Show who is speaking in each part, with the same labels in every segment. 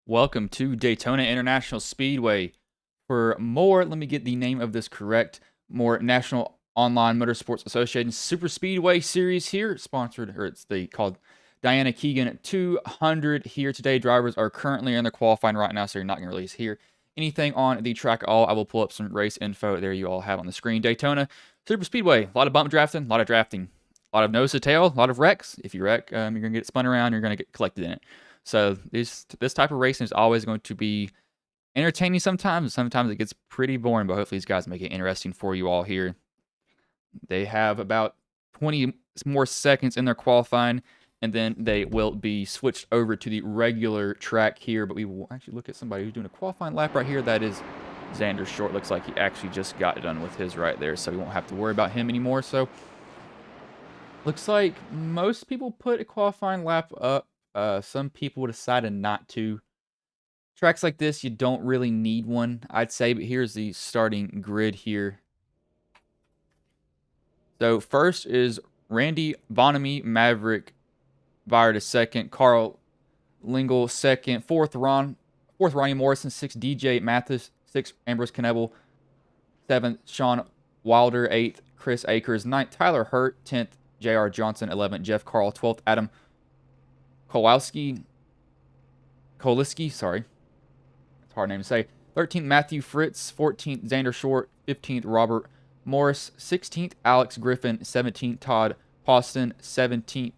Speaker 1: Welcome to Daytona International Speedway. For more, let me get the name of this correct. More National Online Motorsports Association Superspeedway series here, sponsored, or it's called Diana Keegan 200 here today. Drivers are currently in their qualifying right now, so you're not going to release here anything on the track at all. I will pull up some race info. There you all have on the screen. Daytona Superspeedway, a lot of bump drafting, a lot of drafting, a lot of nose to tail, a lot of wrecks. If you wreck, you're going to get spun around, you're going to get collected in it. So this type of racing is always going to be entertaining sometimes. Sometimes it gets pretty boring, but hopefully these guys make it interesting for you all here. They have about 20 more seconds in their qualifying, and then they will be switched over to the regular track here. But we will actually look at somebody who's doing a qualifying lap right here. That is Xander Short. Looks like he actually just got done with his right there, so we won't have to worry about him anymore. So looks like most people put a qualifying lap up. Some people decided not to. Tracks like this, you don't really need one, I'd say, but here's the starting grid here. So first is Randy Bonamy, Maverick Byard is second, Carl Lingle second, fourth Ronnie Morrison, sixth DJ Mathis, sixth Ambrose Knebel, seventh Sean Wilder, eighth Chris Akers, ninth Tyler Hurt, 10th J.R. Johnson, 11th Jeff Carl, 12th Adam Koliski, sorry. It's a hard name to say. 13th, Matthew Fritz. 14th, Xander Short. 15th, Robert Morris. 16th, Alex Griffin. 17th, Todd Poston. 17th,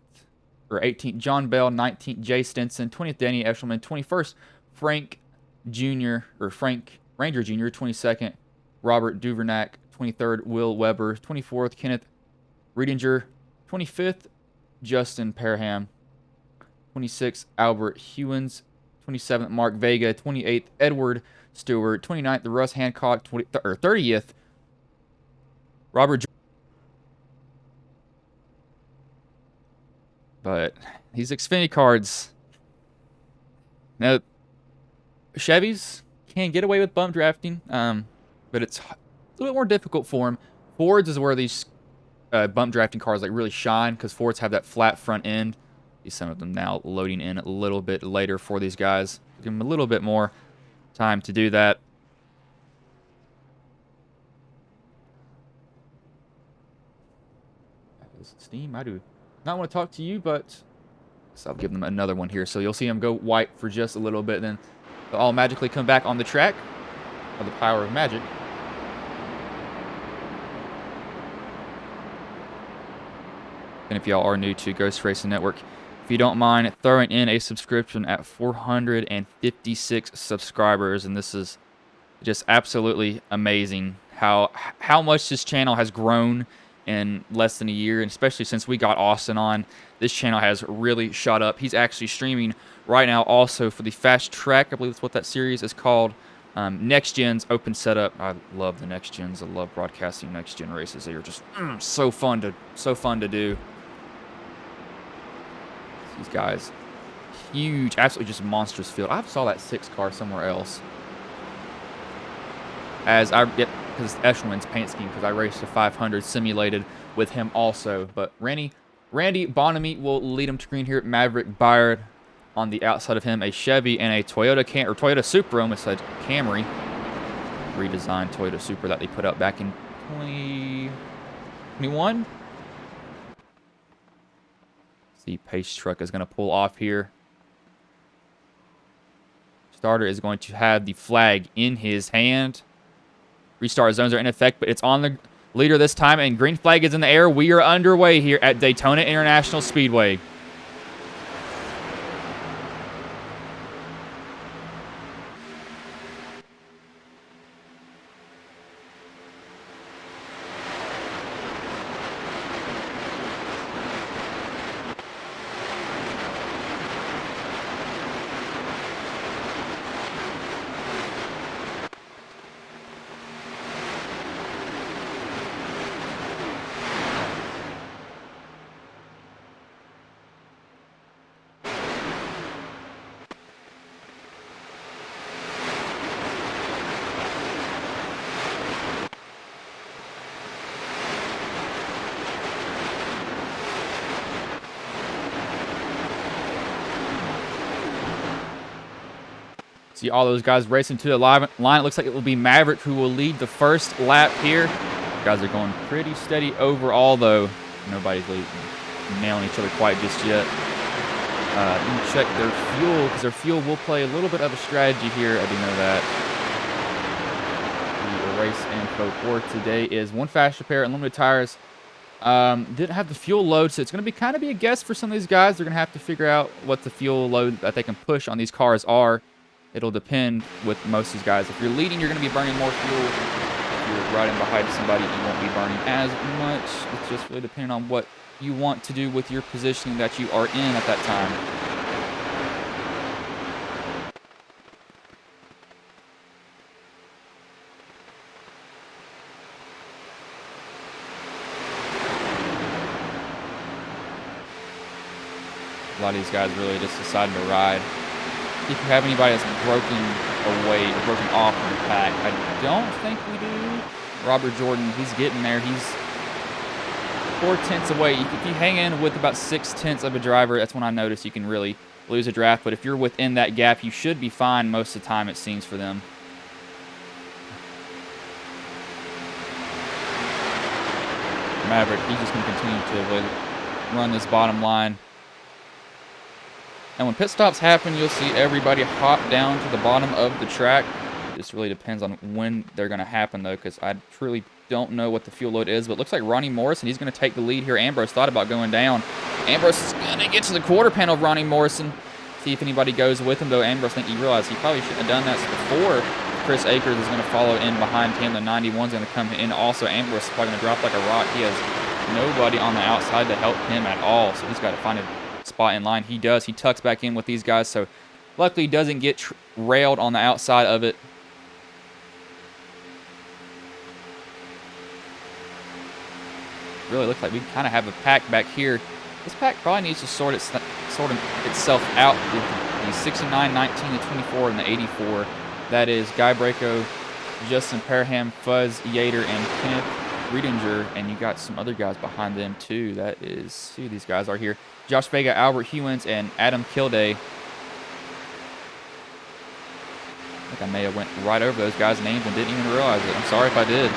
Speaker 1: or 18th, John Bell. 19th, Jay Stinson. 20th, Danny Eshelman. 21st, Frank Ranger Jr. 22nd, Robert Duvernack. 23rd, Will Weber. 24th, Kenneth Riedinger. 25th, Justin Parham. 26th, Albert Hewins. 27th, Mark Vega. 28th, Edward Stewart. 29th, Russ Hancock. 30th, Robert. But these Xfinity cards. Now, Chevys can get away with bump drafting, but it's a little bit more difficult for them. Fords is where these bump drafting cars like really shine, because Fords have that flat front end. Some of them now loading in a little bit later for these guys. Give them a little bit more time to do that. Steam, I do not want to talk to you, but so I'll give them another one here. So you'll see them go white for just a little bit, then they'll all magically come back on the track by the power of magic. And if y'all are new to Ghost Racing Network, if you don't mind throwing in a subscription at 456 subscribers, and this is just absolutely amazing how much this channel has grown in less than a year, and especially since we got Austin on, this channel has really shot up. He's actually streaming right now also for the Fast Track, I believe that's what that series is called. Next Gen's Open Setup. I love the Next Gens. I love broadcasting Next Gen races. They are just so fun to do. These guys, huge, absolutely just monstrous field. I saw that 6 car somewhere else. Because Eshelman's paint scheme, because I raced a 500 simulated with him also. But Randy Bonamy will lead him to green here. Maverick Byard on the outside of him, a Chevy and a Toyota Supra, almost said Camry, redesigned Toyota Supra that they put out back in 2021. The pace truck is going to pull off here. Starter is going to have the flag in his hand. Restart zones are in effect, but it's on the leader this time, and green flag is in the air. We are underway here at Daytona International Speedway. See all those guys racing to the line. It looks like it will be Maverick who will lead the first lap here. Guys are going pretty steady overall, though. Nobody's nailing each other quite just yet. Let me check their fuel, because their fuel will play a little bit of a strategy here. I do know that. The race info for today is 1 faster pair, unlimited tires. Didn't have the fuel load, so it's going to be kind of a guess for some of these guys. They're going to have to figure out what the fuel load that they can push on these cars are. It'll depend with most of these guys. If you're leading, you're going to be burning more fuel. If you're riding behind somebody, you won't be burning as much. It's just really depending on what you want to do with your positioning that you are in at that time. A lot of these guys really just deciding to ride. If you have anybody that's broken away or broken off from the pack, I don't think we do. Robert Jordan, he's getting there. He's 4/10 away. If you hang in with about 6/10 of a driver, that's when I notice you can really lose a draft. But if you're within that gap, you should be fine most of the time, it seems, for them. Maverick, he's just going to continue to run this bottom line. And when pit stops happen, you'll see everybody hop down to the bottom of the track. It just really depends on when they're going to happen, though, because I truly don't know what the fuel load is. But it looks like Ronnie Morrison, he's going to take the lead here. Ambrose thought about going down. Ambrose is going to get to the quarter panel of Ronnie Morrison. See if anybody goes with him, though. Ambrose, I think he realized he probably shouldn't have done that before. Chris Akers is going to follow in behind him. The 91 is going to come in also. Ambrose is probably going to drop like a rock. He has nobody on the outside to help him at all, so he's got to find a spot in line. He does. He tucks back in with these guys, so luckily he doesn't get railed on the outside of it. Really looks like we kind of have a pack back here. This pack probably needs to sort itself out with the 69, 19, the 24, and the 84. That is Guy Braco, Justin Parham, Fuzz Yater, and Kenneth Riedinger, and you got some other guys behind them too. That is who these guys are here. Josh Vega, Albert Hewins, and Adam Kilday. I think I may have went right over those guys' names and didn't even realize it. I'm sorry if I did.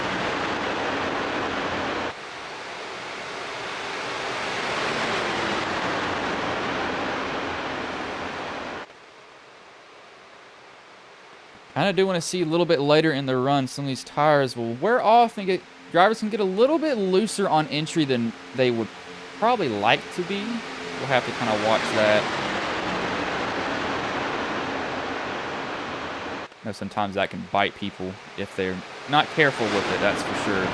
Speaker 1: Kind of do want to see a little bit later in the run some of these tires will wear off and drivers can get a little bit looser on entry than they would probably like to be. We'll have to kind of watch that. You know, sometimes that can bite people if they're not careful with it, that's for sure.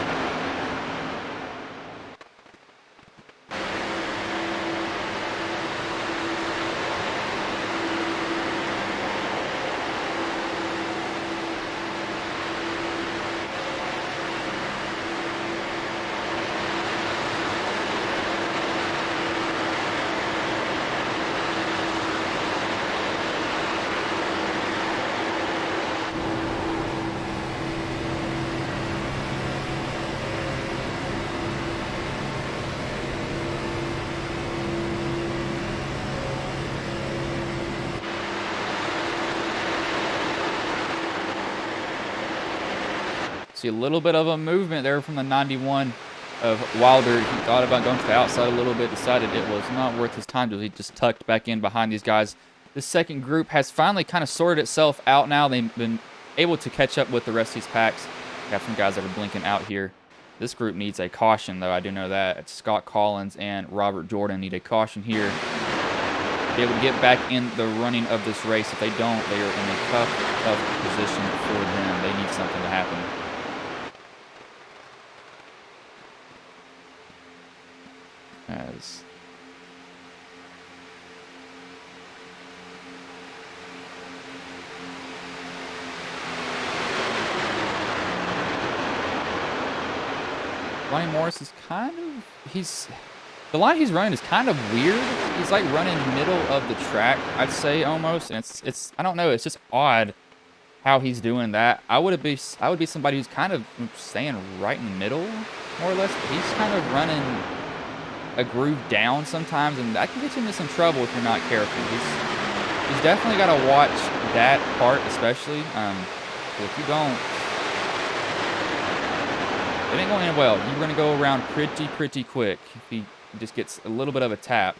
Speaker 1: See a little bit of a movement there from the 91 of Wilder. He thought about going to the outside a little bit, decided it was not worth his time, so he just tucked back in behind these guys. The second group has finally kind of sorted itself out now. They've been able to catch up with the rest of these packs. Got some guys that are blinking out here. This group needs a caution, though. I do know that. It's Scott Collins and Robert Jordan need a caution here. Be able to get back in the running of this race. If they don't, they are in a tough position for them. They need something to happen. As Ronnie Morris is kind of, the line he's running is kind of weird. He's like running middle of the track, I'd say, almost, and it's I don't know, it's just odd how he's doing that. I would be somebody who's kind of staying right in the middle, more or less, but he's kind of running a groove down sometimes, and that can get you into some trouble if you're not careful. He's definitely got to watch that part especially. If you don't, it ain't going to end well. You're going to go around pretty quick if he just gets a little bit of a tap.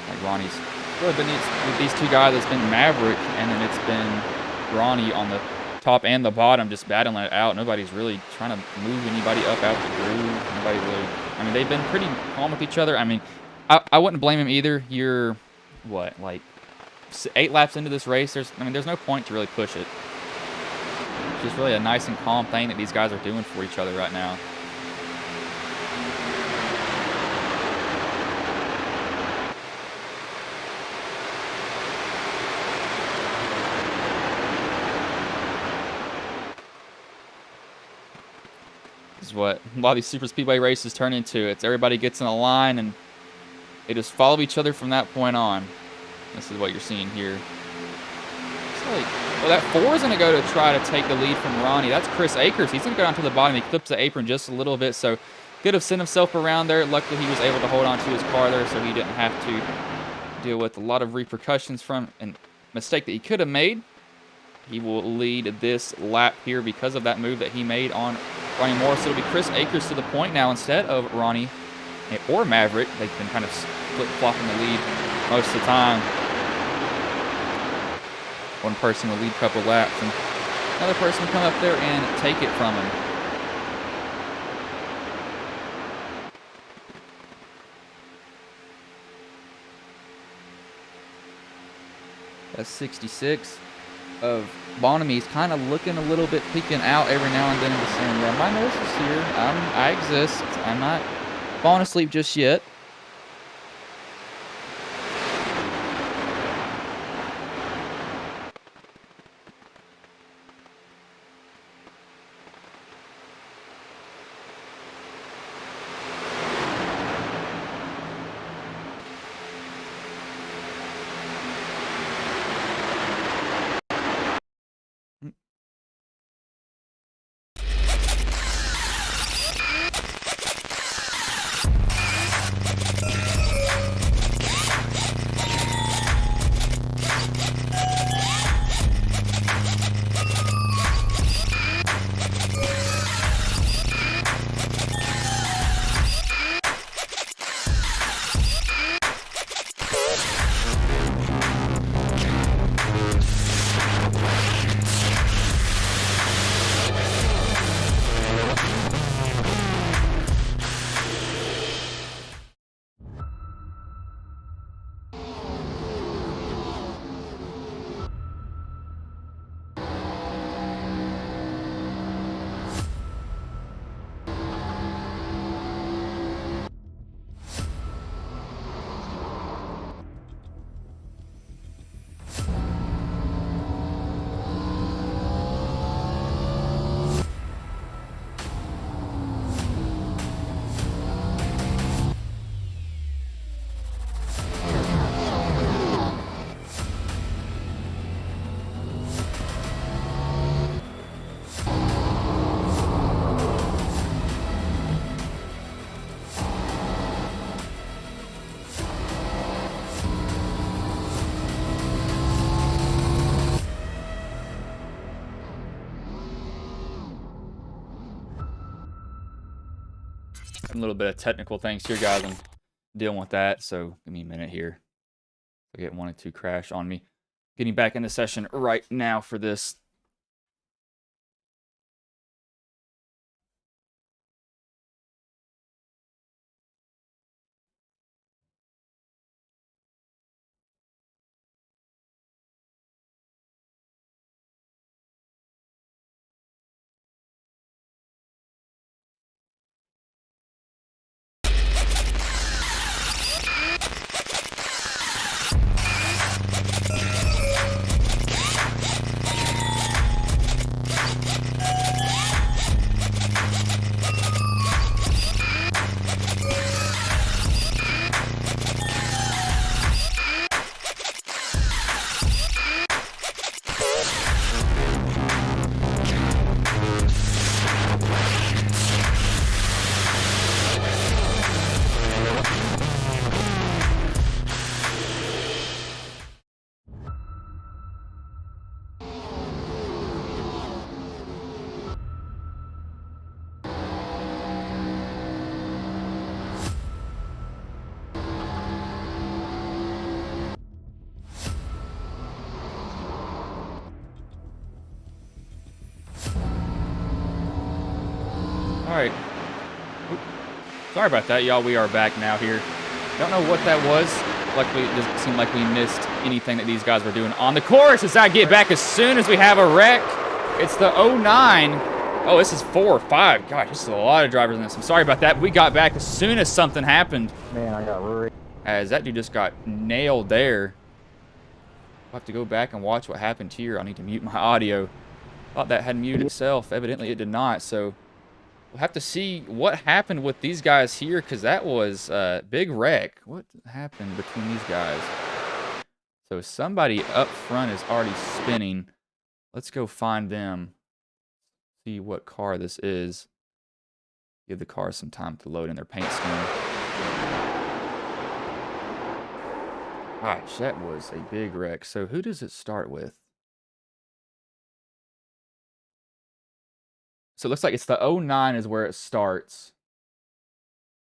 Speaker 1: Like Ronnie's really been with these two guys. It's been Maverick, and then it's been Ronnie on the top and the bottom, just battling it out. Nobody's really trying to move anybody up out the groove. Nobody really. I mean, they've been pretty calm with each other. I mean, I wouldn't blame him either. You're what, like 8 laps into this race? There's no point to really push it. It's just really a nice and calm thing that these guys are doing for each other right now. Is what a lot of these super speedway races turn into. It's everybody gets in a line and they just follow each other from that point on. This is what you're seeing here. It's like, well, that 4 is going to go to try to take the lead from Ronnie. That's Chris Akers. He's going to go down to the bottom. He clips the apron just a little bit, so could have sent himself around there. Luckily, he was able to hold on to his car there, so he didn't have to deal with a lot of repercussions from a mistake that he could have made. He will lead this lap here because of that move that he made on Ronnie Morris. It'll be Chris Akers to the point now instead of Ronnie or Maverick. They've been kind of flip-flopping the lead most of the time. One person will lead a couple laps, and another person will come up there and take it from him. That's 66 of Bonamy's kind of looking a little bit peeking out every now and then and saying, yeah, my nose is here. I exist. I'm not falling asleep just yet. A little bit of technical things here, guys. I'm dealing with that, so give me a minute here. I get 1 and 2 crash on me. Getting back in the session right now for this. All right. Oop. Sorry about that, y'all. We are back now here. Don't know what that was. Luckily, it doesn't seem like we missed anything that these guys were doing on the course. As I get back as soon as we have a wreck. It's the 09. Oh, this is 4 or 5. Gosh, this is a lot of drivers in this. I'm sorry about that. We got back as soon as something happened.
Speaker 2: Man, I got worried.
Speaker 1: As that dude just got nailed there. I'll have to go back and watch what happened here. I need to mute my audio. Thought that had muted itself. Evidently, it did not. So we'll have to see what happened with these guys here, because that was a big wreck. What happened between these guys? So somebody up front is already spinning. Let's go find them. See what car this is. Give the car some time to load in their paint scheme. Gosh, that was a big wreck. So who does it start with? So it looks like it's the 09 is where it starts.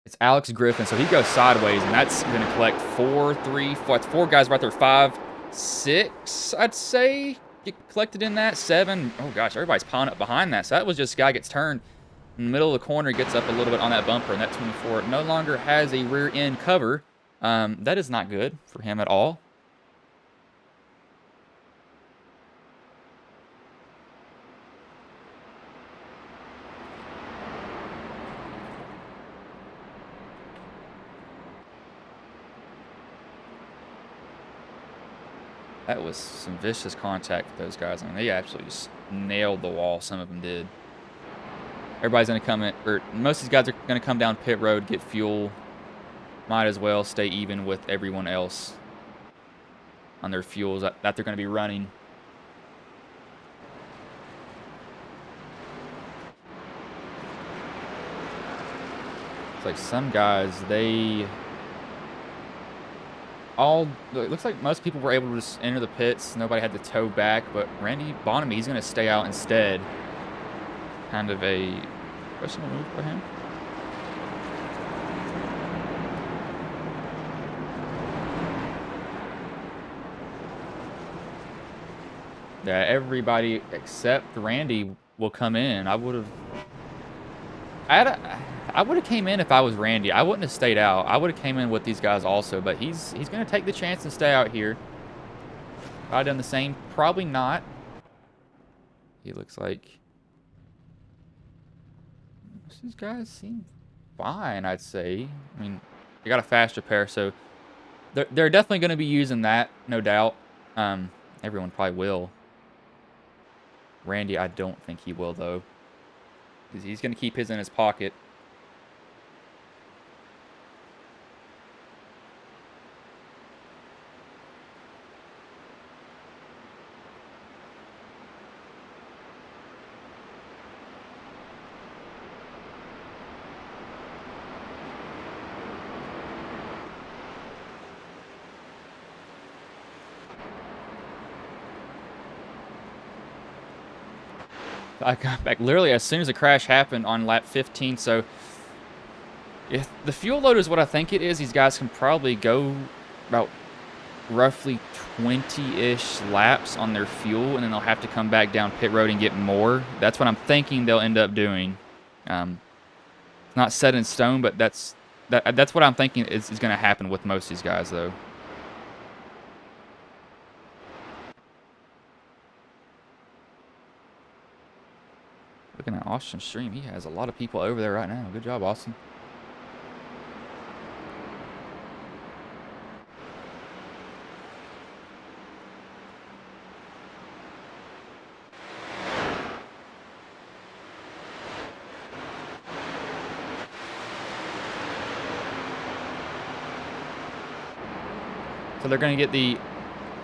Speaker 1: It's Alex Griffin. So he goes sideways, and that's going to collect 4, 3, 4. That's 4 guys right there. 5, 6, I'd say. Get collected in that. 7. Oh, gosh, everybody's piling up behind that. So that was just guy gets turned in the middle of the corner, gets up a little bit on that bumper, and that 24 no longer has a rear end cover. That is not good for him at all. That was some vicious contact with those guys. I mean, they absolutely just nailed the wall. Some of them did. Everybody's going to come in, or most of these guys are going to come down pit road, get fuel. Might as well stay even with everyone else on their fuels that they're going to be running. It's like some guys, it looks like most people were able to just enter the pits. Nobody had to tow back, but Randy Bonham, he's going to stay out instead. Kind of a questionable move for him. Yeah, everybody except Randy will come in. I would have came in if I was Randy. I wouldn't have stayed out. I would have came in with these guys also, but he's going to take the chance and stay out here. If I'd done the same, probably not. He looks like most of these guys seem fine, I'd say. I mean, they got a faster pair, so they're definitely going to be using that, no doubt. Everyone probably will. Randy, I don't think he will, though. He's going to keep his in his pocket. I got back literally as soon as the crash happened on lap 15. So if the fuel load is what I think it is, these guys can probably go about roughly 20-ish laps on their fuel, and then they'll have to come back down pit road and get more. That's what I'm thinking they'll end up doing. It's not set in stone, but that's what I'm thinking is going to happen with most of these guys, though. Looking at Austin's stream, he has a lot of people over there right now. Good job, Austin. So they're going to get the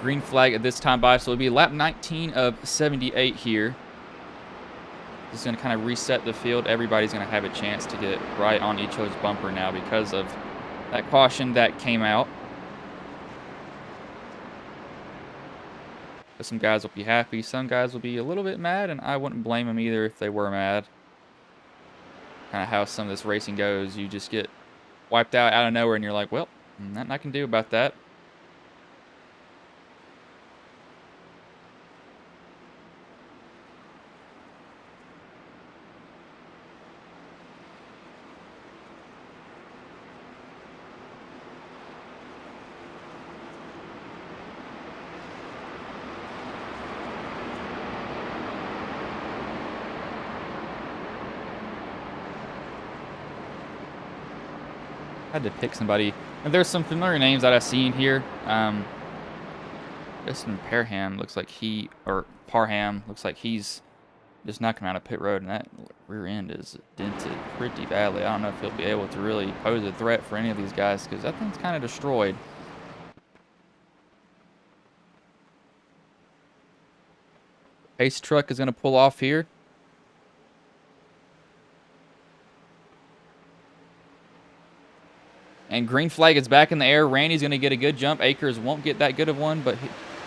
Speaker 1: green flag at this time by, so it'll be lap 19 of 78 here. This is going to kind of reset the field. Everybody's going to have a chance to get right on each other's bumper now because of that caution that came out. But some guys will be happy. Some guys will be a little bit mad, and I wouldn't blame them either if they were mad. Kind of how some of this racing goes. You just get wiped out of nowhere, and you're like, well, nothing I can do about that. had to pick somebody. And there's some familiar names that I've seen here. Justin Parham looks like Parham looks like he's just not coming out of pit road, and that rear end is dented pretty badly. I don't know if he'll be able to really pose a threat for any of these guys because that thing's kind of destroyed. Pace truck is going to pull off here. And green flag is back in the air. Randy's going to get a good jump. Akers won't get that good of one, but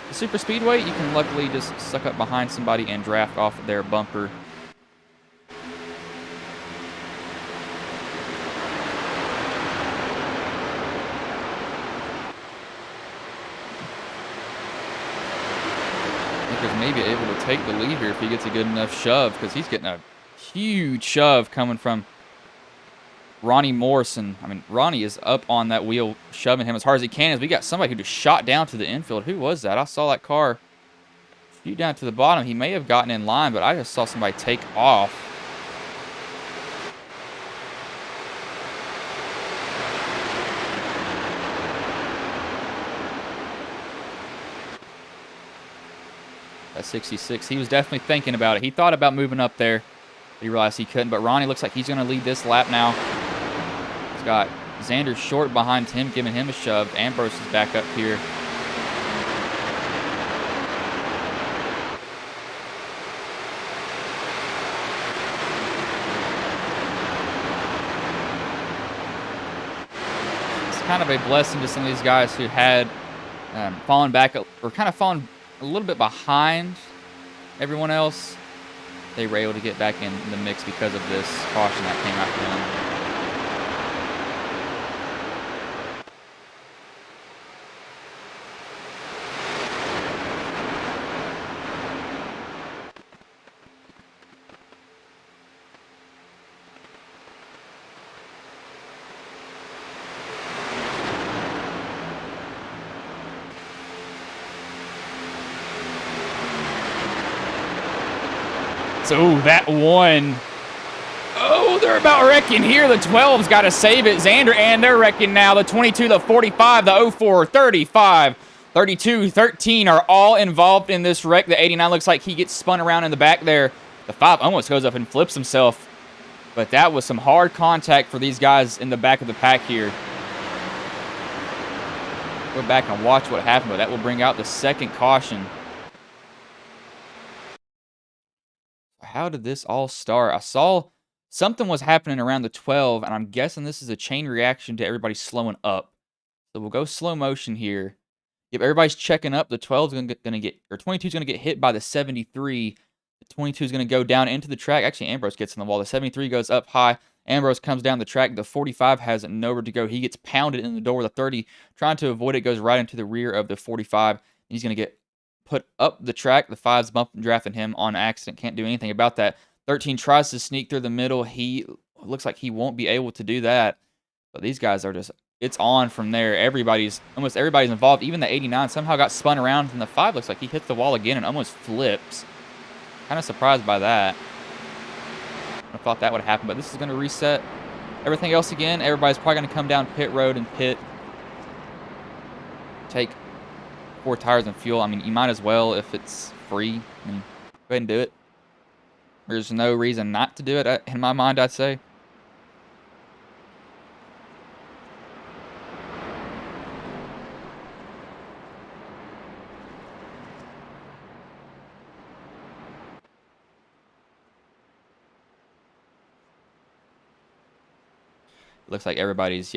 Speaker 1: the Super Speedway, you can luckily just suck up behind somebody and draft off of their bumper. Akers may be able to take the lead here if he gets a good enough shove, because he's getting a huge shove coming from Ronnie Morrison. I mean, Ronnie is up on that wheel, shoving him as hard as he can. As we got somebody who just shot down to the infield. Who was that? I saw that car shoot down to the bottom. He may have gotten in line, but I just saw somebody take off. At 66, he was definitely thinking about it. He thought about moving up there, but he realized he couldn't. But Ronnie looks like he's going to lead this lap now. He's got Xander short behind him, giving him a shove. Ambrose is back up here. It's kind of a blessing to some of these guys who had fallen back, or kind of fallen a little bit behind everyone else. They were able to get back in the mix because of this caution that came out to them. So that one. Oh, they're about wrecking here. The 12's got to save it. Xander, and they're wrecking now. The 22, the 45, the 04, 35, 32, 13 are all involved in this wreck. The 89 looks like he gets spun around in the back there. The 5 almost goes up and flips himself. But that was some hard contact for these guys in the back of the pack here. Go back and watch what happened, but that will bring out the second caution. How did this all start? I saw something was happening around the 12, and I'm guessing this is a chain reaction to everybody slowing up. So we'll go slow motion here. If everybody's checking up, the 12 is going to get, or 22 is going to get hit by the 73. The 22 is going to go down into the track. Actually, Ambrose gets in the wall. The 73 goes up high. Ambrose comes down the track. The 45 has nowhere to go. He gets pounded in the door. The 30, trying to avoid it, goes right into the rear of the 45. He's going to get put up the track. The 5's bumping, drafting him on accident. Can't do anything about that. 13 tries to sneak through the middle. He looks like he won't be able to do that. But these guys are just, it's on from there. Almost everybody's involved. Even the 89 somehow got spun around, and the 5 looks like he hits the wall again and almost flips. Kind of surprised by that. I thought that would happen, but this is going to reset everything else again. Everybody's probably going to come down pit road and pit. Take 4 tires and fuel. I mean, you might as well if it's free. I mean, go ahead and do it. There's no reason not to do it, in my mind, I'd say. Looks like everybody's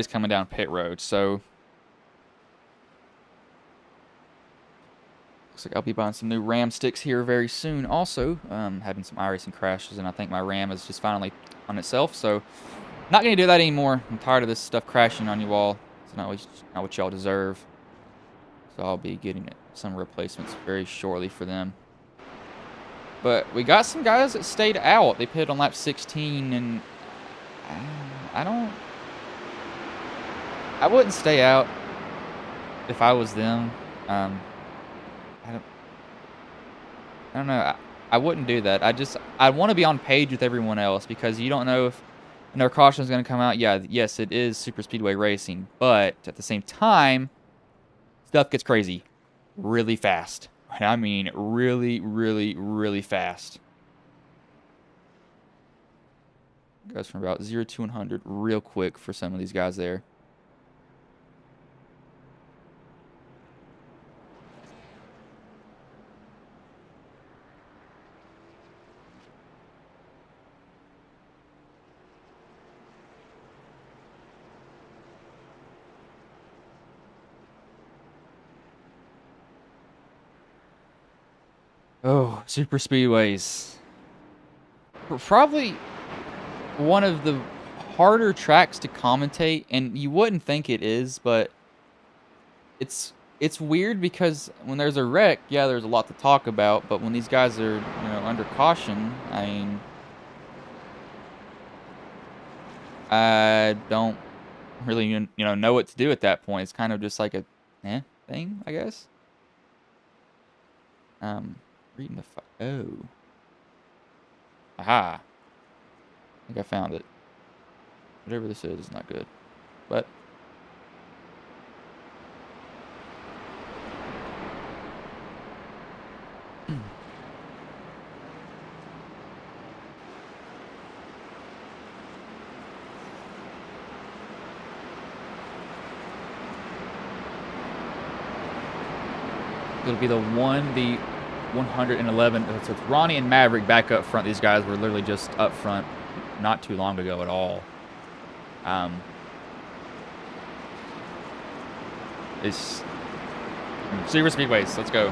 Speaker 1: coming down pit road, so looks like I'll be buying some new RAM sticks here very soon. Also, having some iRacing crashes, and I think my RAM is just finally on itself, so not going to do that anymore. I'm tired of this stuff crashing on you all. It's not what y'all deserve. So I'll be getting some replacements very shortly for them. But we got some guys that stayed out. They pitted on lap 16, and I wouldn't stay out if I was them. I don't know. I wouldn't do that. I want to be on page with everyone else, because you don't know if Another caution is going to come out. Yeah, yes, it is super speedway racing, but at the same time, stuff gets crazy really fast. And I mean really, really, really fast. Goes from about 0 to 100 real quick for some of these guys there. Oh, super speedways. Probably one of the harder tracks to commentate, and you wouldn't think it is, but it's weird because when there's a wreck, yeah, there's a lot to talk about, but when these guys are, under caution, I mean, I don't really, know what to do at that point. It's kind of just like a thing, I guess. Reading the oh. Aha. I think I found it. Whatever this is not good. But it'll be the 111. So it's Ronnie and Maverick back up front. These guys were literally just up front not too long ago at all. It's Super Speedways. Let's go.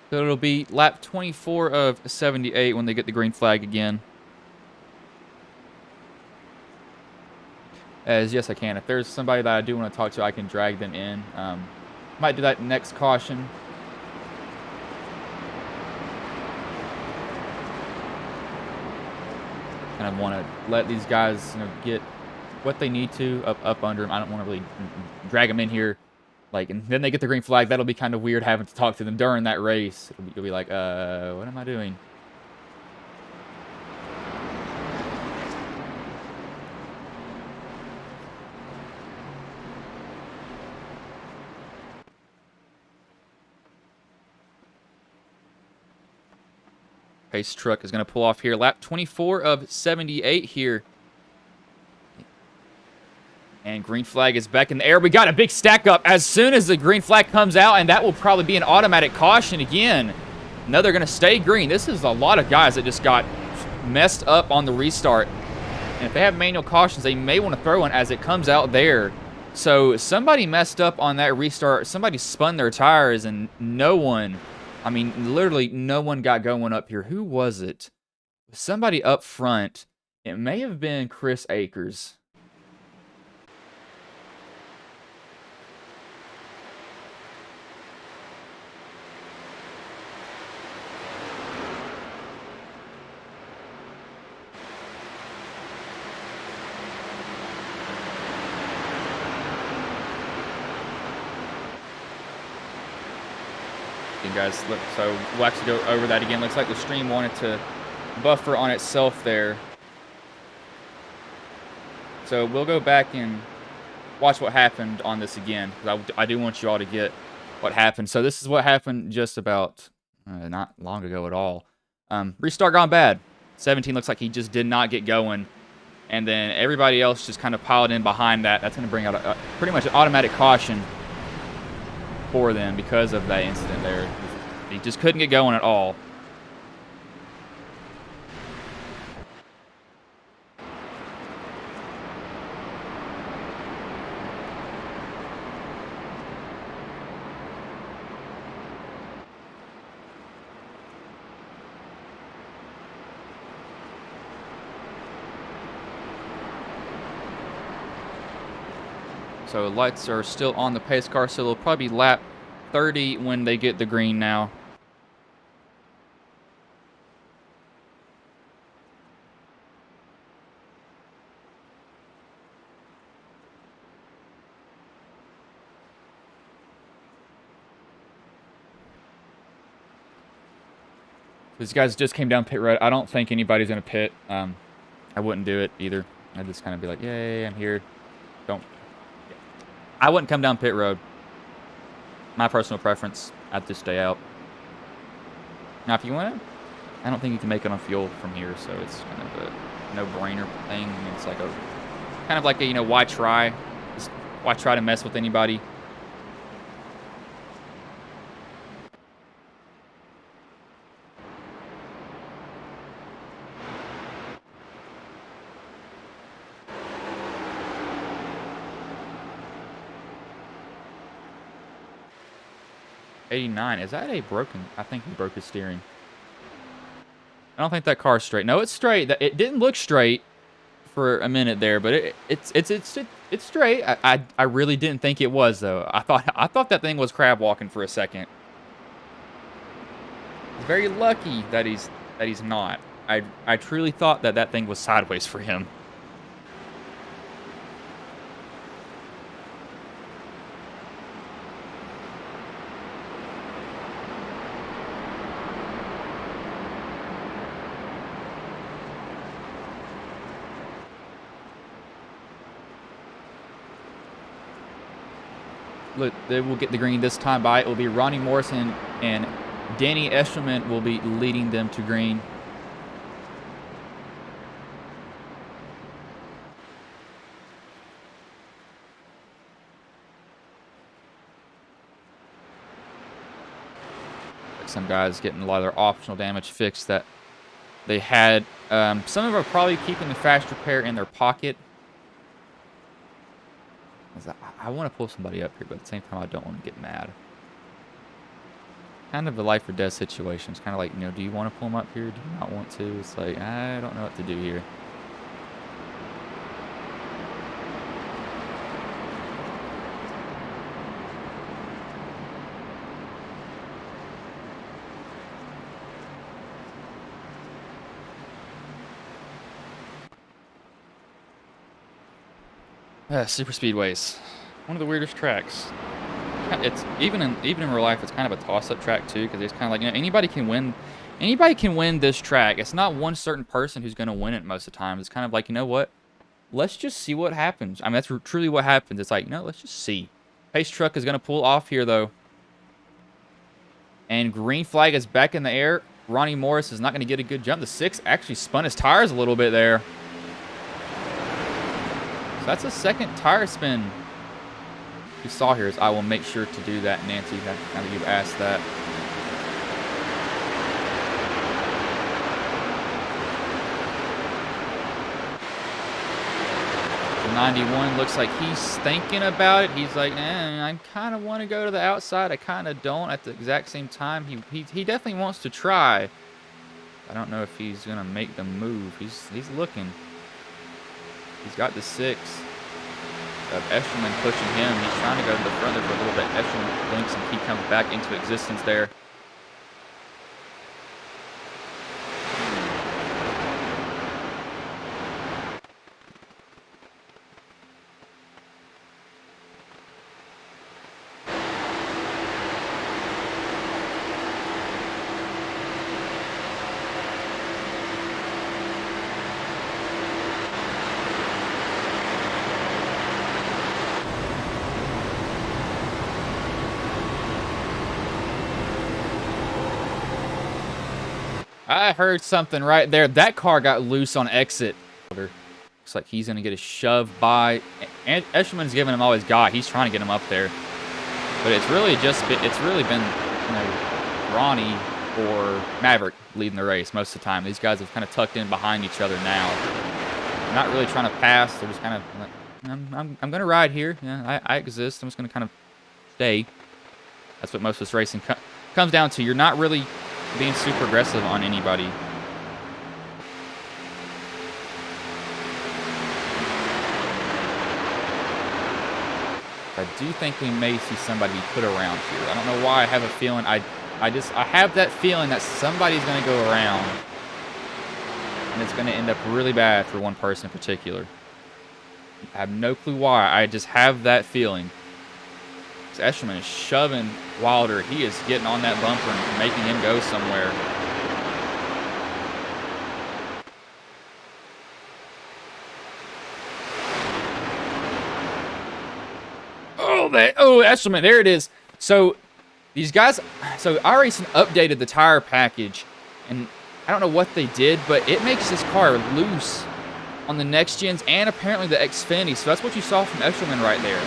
Speaker 1: So it'll be lap 24 of 78 when they get the green flag again. As yes, I can. If there's somebody that I do want to talk to, I can drag them in. Might do that next caution. Kind of want to let these guys, get what they need to up under them. I don't want to really drag them in here. And then they get the green flag. That'll be kind of weird having to talk to them during that race. You'll be like, what am I doing? Pace truck is going to pull off here. Lap 24 of 78 here. And green flag is back in the air. We got a big stack up as soon as the green flag comes out, and that will probably be an automatic caution again. No, they're going to stay green. This is a lot of guys that just got messed up on the restart. And if they have manual cautions, they may want to throw one as it comes out there. So somebody messed up on that restart. Somebody spun their tires, and no one, I mean, literally no one got going up here. Who was it? Somebody up front. It may have been Chris Akers. Guys, so we'll actually go over that again. Looks like the stream wanted to buffer on itself there. So we'll go back and watch what happened on this again. I do want you all to get what happened. So this is what happened just about not long ago at all. Restart gone bad. 17 looks like he just did not get going. And then everybody else just kind of piled in behind that. That's going to bring out pretty much an automatic caution for them because of that incident there. He just couldn't get going at all. So lights are still on the pace car, so it'll probably be lap 30 when they get the green now. These guys just came down pit road. I don't think anybody's going to pit. I wouldn't do it either. I'd just kind of be like, yay, I'm here. Don't. I wouldn't come down pit road. My personal preference. I'd just stay out. Now, if you want to, I don't think you can make it on fuel from here, so it's kind of a no-brainer thing. I mean, it's like a kind of like a, you know, why try? Just why try to mess with anybody? '89. Is that a broken? I think he broke his steering. I don't think that car's straight. No, it's straight. It didn't look straight for a minute there, but it's straight. I really didn't think it was though. I thought that thing was crab walking for a second. He's very lucky that he's not. I truly thought that thing was sideways for him. Look, they will get the green this time by. It will be Ronnie Morrison and Danny Eshelman will be leading them to green. Some guys getting a lot of their optional damage fixed that they had. Some of them are probably keeping the fast repair in their pocket. I want to pull somebody up here, but at the same time, I don't want to get mad. Kind of a life or death situation. It's kind of like, you know, do you want to pull them up here? Do you not want to? It's like, I don't know what to do here. Super speedways. One of the weirdest tracks. It's even in real life, it's kind of a toss-up track too, because it's kind of like, you know, anybody can win. Anybody can win this track. It's not one certain person who's going to win it most of the time. It's kind of like, you know what? Let's just see what happens. I mean, that's truly what happens. It's like, you know, let's just see. Pace truck is going to pull off here though, and green flag is back in the air. Ronnie Morris is not going to get a good jump. The 6 actually spun his tires a little bit there. So that's a second tire spin. You saw here is I will make sure to do that, Nancy, now that you've asked that. The 91 looks like he's thinking about it. He's like, I kind of want to go to the outside. I kind of don't at the exact same time. He definitely wants to try. I don't know if he's going to make the move. He's looking. He's got the 6 of Eshelman pushing him. He's trying to go to the front there for a little bit. Eshelman blinks and he comes back into existence there. I heard something right there. That car got loose on exit. Looks like he's going to get a shove by. And Eshelman's giving him all he's got. He's trying to get him up there. But it's really been, you know, Ronnie or Maverick leading the race most of the time. These guys have kind of tucked in behind each other now. They're not really trying to pass. They're just kind of like, I'm going to ride here. Yeah, I exist. I'm just going to kind of stay. That's what most of this racing comes down to. You're not really being super aggressive on anybody. I do think we may see somebody put around here. I don't know why. I have a feeling. I have that feeling that somebody's going to go around, and it's going to end up really bad for one person in particular. I have no clue why. I just have that feeling. Eshelman is shoving Wilder. He is getting on that bumper and making him go somewhere. that's something. There it is. So these guys, so iRacing updated the tire package, and I don't know what they did, but it makes this car loose on the next gens and apparently the Xfinity. So that's what you saw from Extraman right there.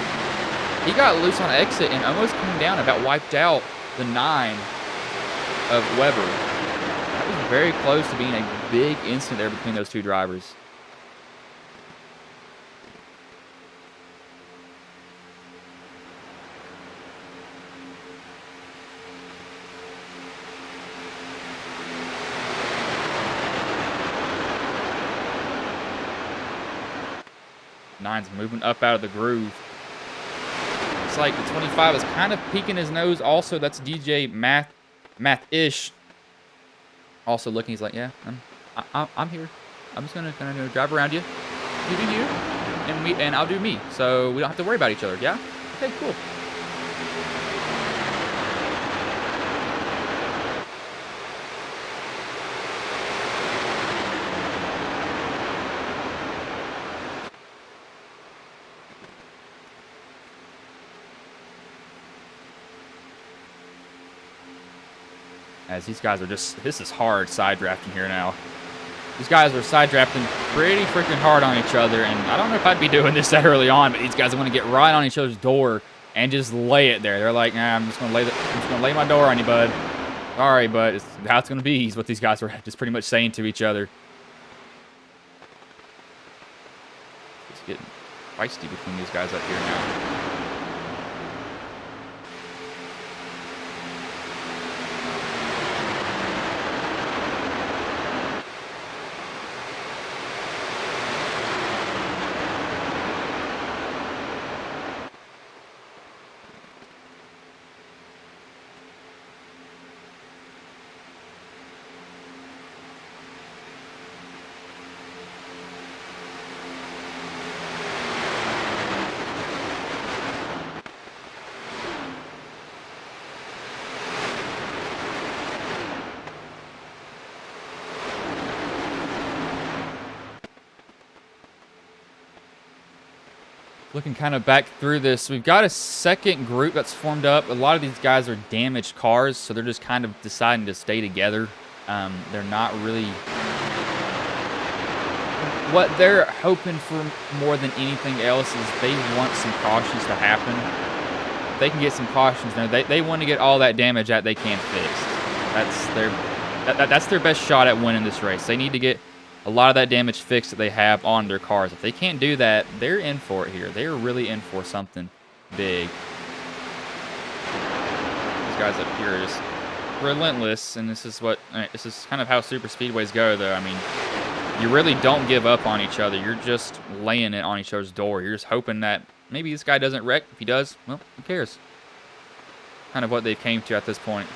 Speaker 1: He got loose on exit and almost came down, about wiped out the 9 of Weber. That was very close to being a big incident there between those two drivers. Nine's moving up out of the groove. It's like the 25 is kind of peeking his nose. Also, that's DJ Math-ish. Also looking, he's like, yeah, I'm here. I'm just gonna kind of drive around you. You do you, and I'll do me. So we don't have to worry about each other. Yeah. Okay. Cool. As these guys are just, this is hard side drafting here now. These guys are side drafting pretty freaking hard on each other, and I don't know if I'd be doing this that early on, but these guys want to get right on each other's door and just lay it there. They're like, nah, I'm just gonna lay my door on you, bud. Sorry, but it's how it's gonna be. Is what these guys are just pretty much saying to each other. It's getting feisty between these guys up here now. Looking kind of back through this, we've got a second group that's formed up. A lot of these guys are damaged cars, so they're just kind of deciding to stay together. They're not really... What they're hoping for more than anything else is they want some cautions to happen. If they can get some cautions now, they want to get all that damage that they can fixed. That's their best shot at winning this race. They need to get a lot of that damage fixed that they have on their cars. If they can't do that, they're in for it here. They're really in for something big. These guys up here are just relentless, and this is kind of how super speedways go, though. I mean, you really don't give up on each other. You're just laying it on each other's door. You're just hoping that maybe this guy doesn't wreck. If he does, well, who cares? Kind of what they came to at this point.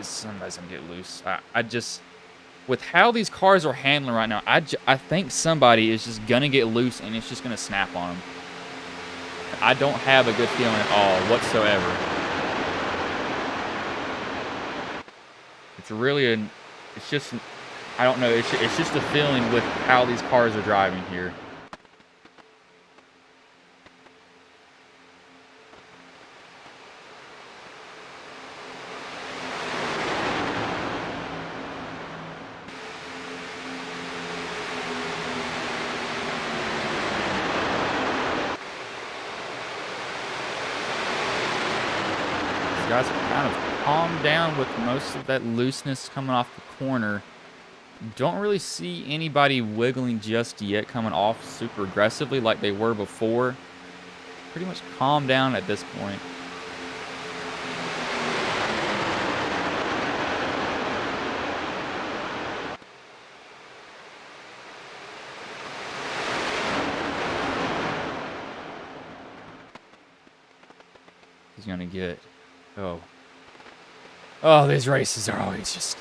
Speaker 1: Somebody's gonna get loose. I just, with how these cars are handling right now, I think somebody is just gonna get loose and it's just gonna snap on them. I don't have a good feeling at all whatsoever. It's really it's just, I don't know. It's just a feeling with how these cars are driving here. Guys are kind of calmed down with most of that looseness coming off the corner. Don't really see anybody wiggling just yet, coming off super aggressively like they were before. Pretty much calmed down at this point. He's gonna get... Oh, these races are always just...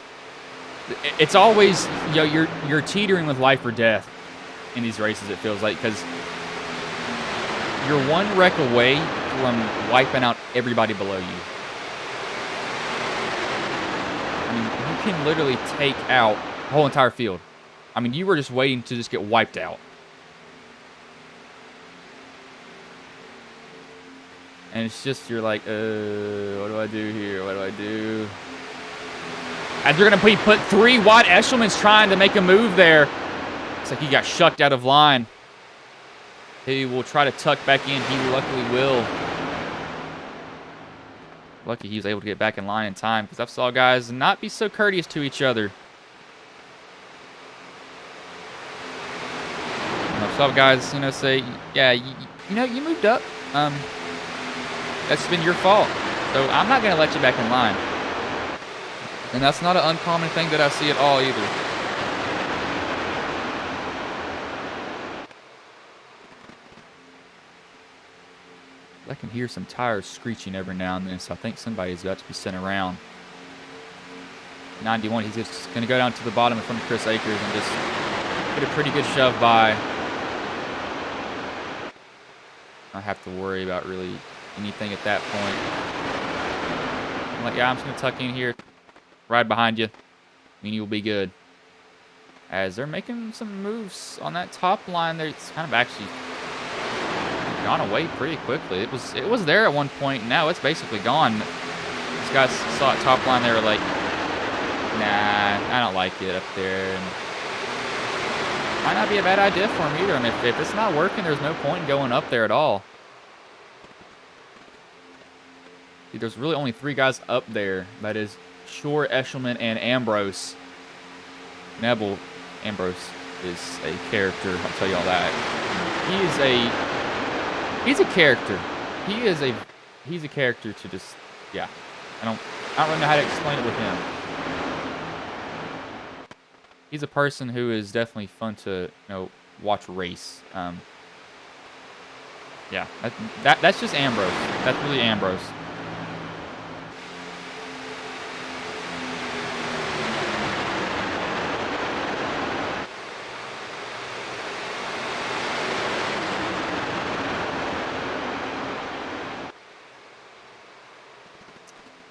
Speaker 1: It's always, you know, you're teetering with life or death in these races, it feels like, because You're one wreck away from wiping out everybody below you. I mean, you can literally take out the whole entire field. I mean, you were just waiting to just get wiped out. And it's just, you're like, what do I do here? What do I do? As you're going to put 3 wide Eshelman's trying to make a move there. Looks like he got shucked out of line. He will try to tuck back in. He luckily will. Lucky he was able to get back in line in time, because I saw guys not be so courteous to each other. I saw guys, you know, say, yeah, you know, you moved up. That's been your fault. So I'm not going to let you back in line. And that's not an uncommon thing that I see at all either. I can hear some tires screeching every now and then, so I think somebody's about to be sent around. 91, he's just going to go down to the bottom in front of Chris Akers and just get a pretty good shove by. I have to worry about really anything at that point. I'm like, yeah, I'm just going to tuck in here, ride behind you, and you'll be good. As they're making some moves on that top line there, it's kind of actually gone away pretty quickly. It was there at one point, and now it's basically gone. These guys saw it top line, they were like, nah, I don't like it up there. And might not be a bad idea for him either. I mean, if it's not working, there's no point in going up there at all. See, there's really only 3 guys up there. That is Shore, Eshelman, and Ambrose. Neville Ambrose is a character, I'll tell you all that. He's a character. He's a character to just, yeah. I don't really know how to explain it with him. He's a person who is definitely fun to, you know, watch race. Yeah, that's just Ambrose. That's really Ambrose.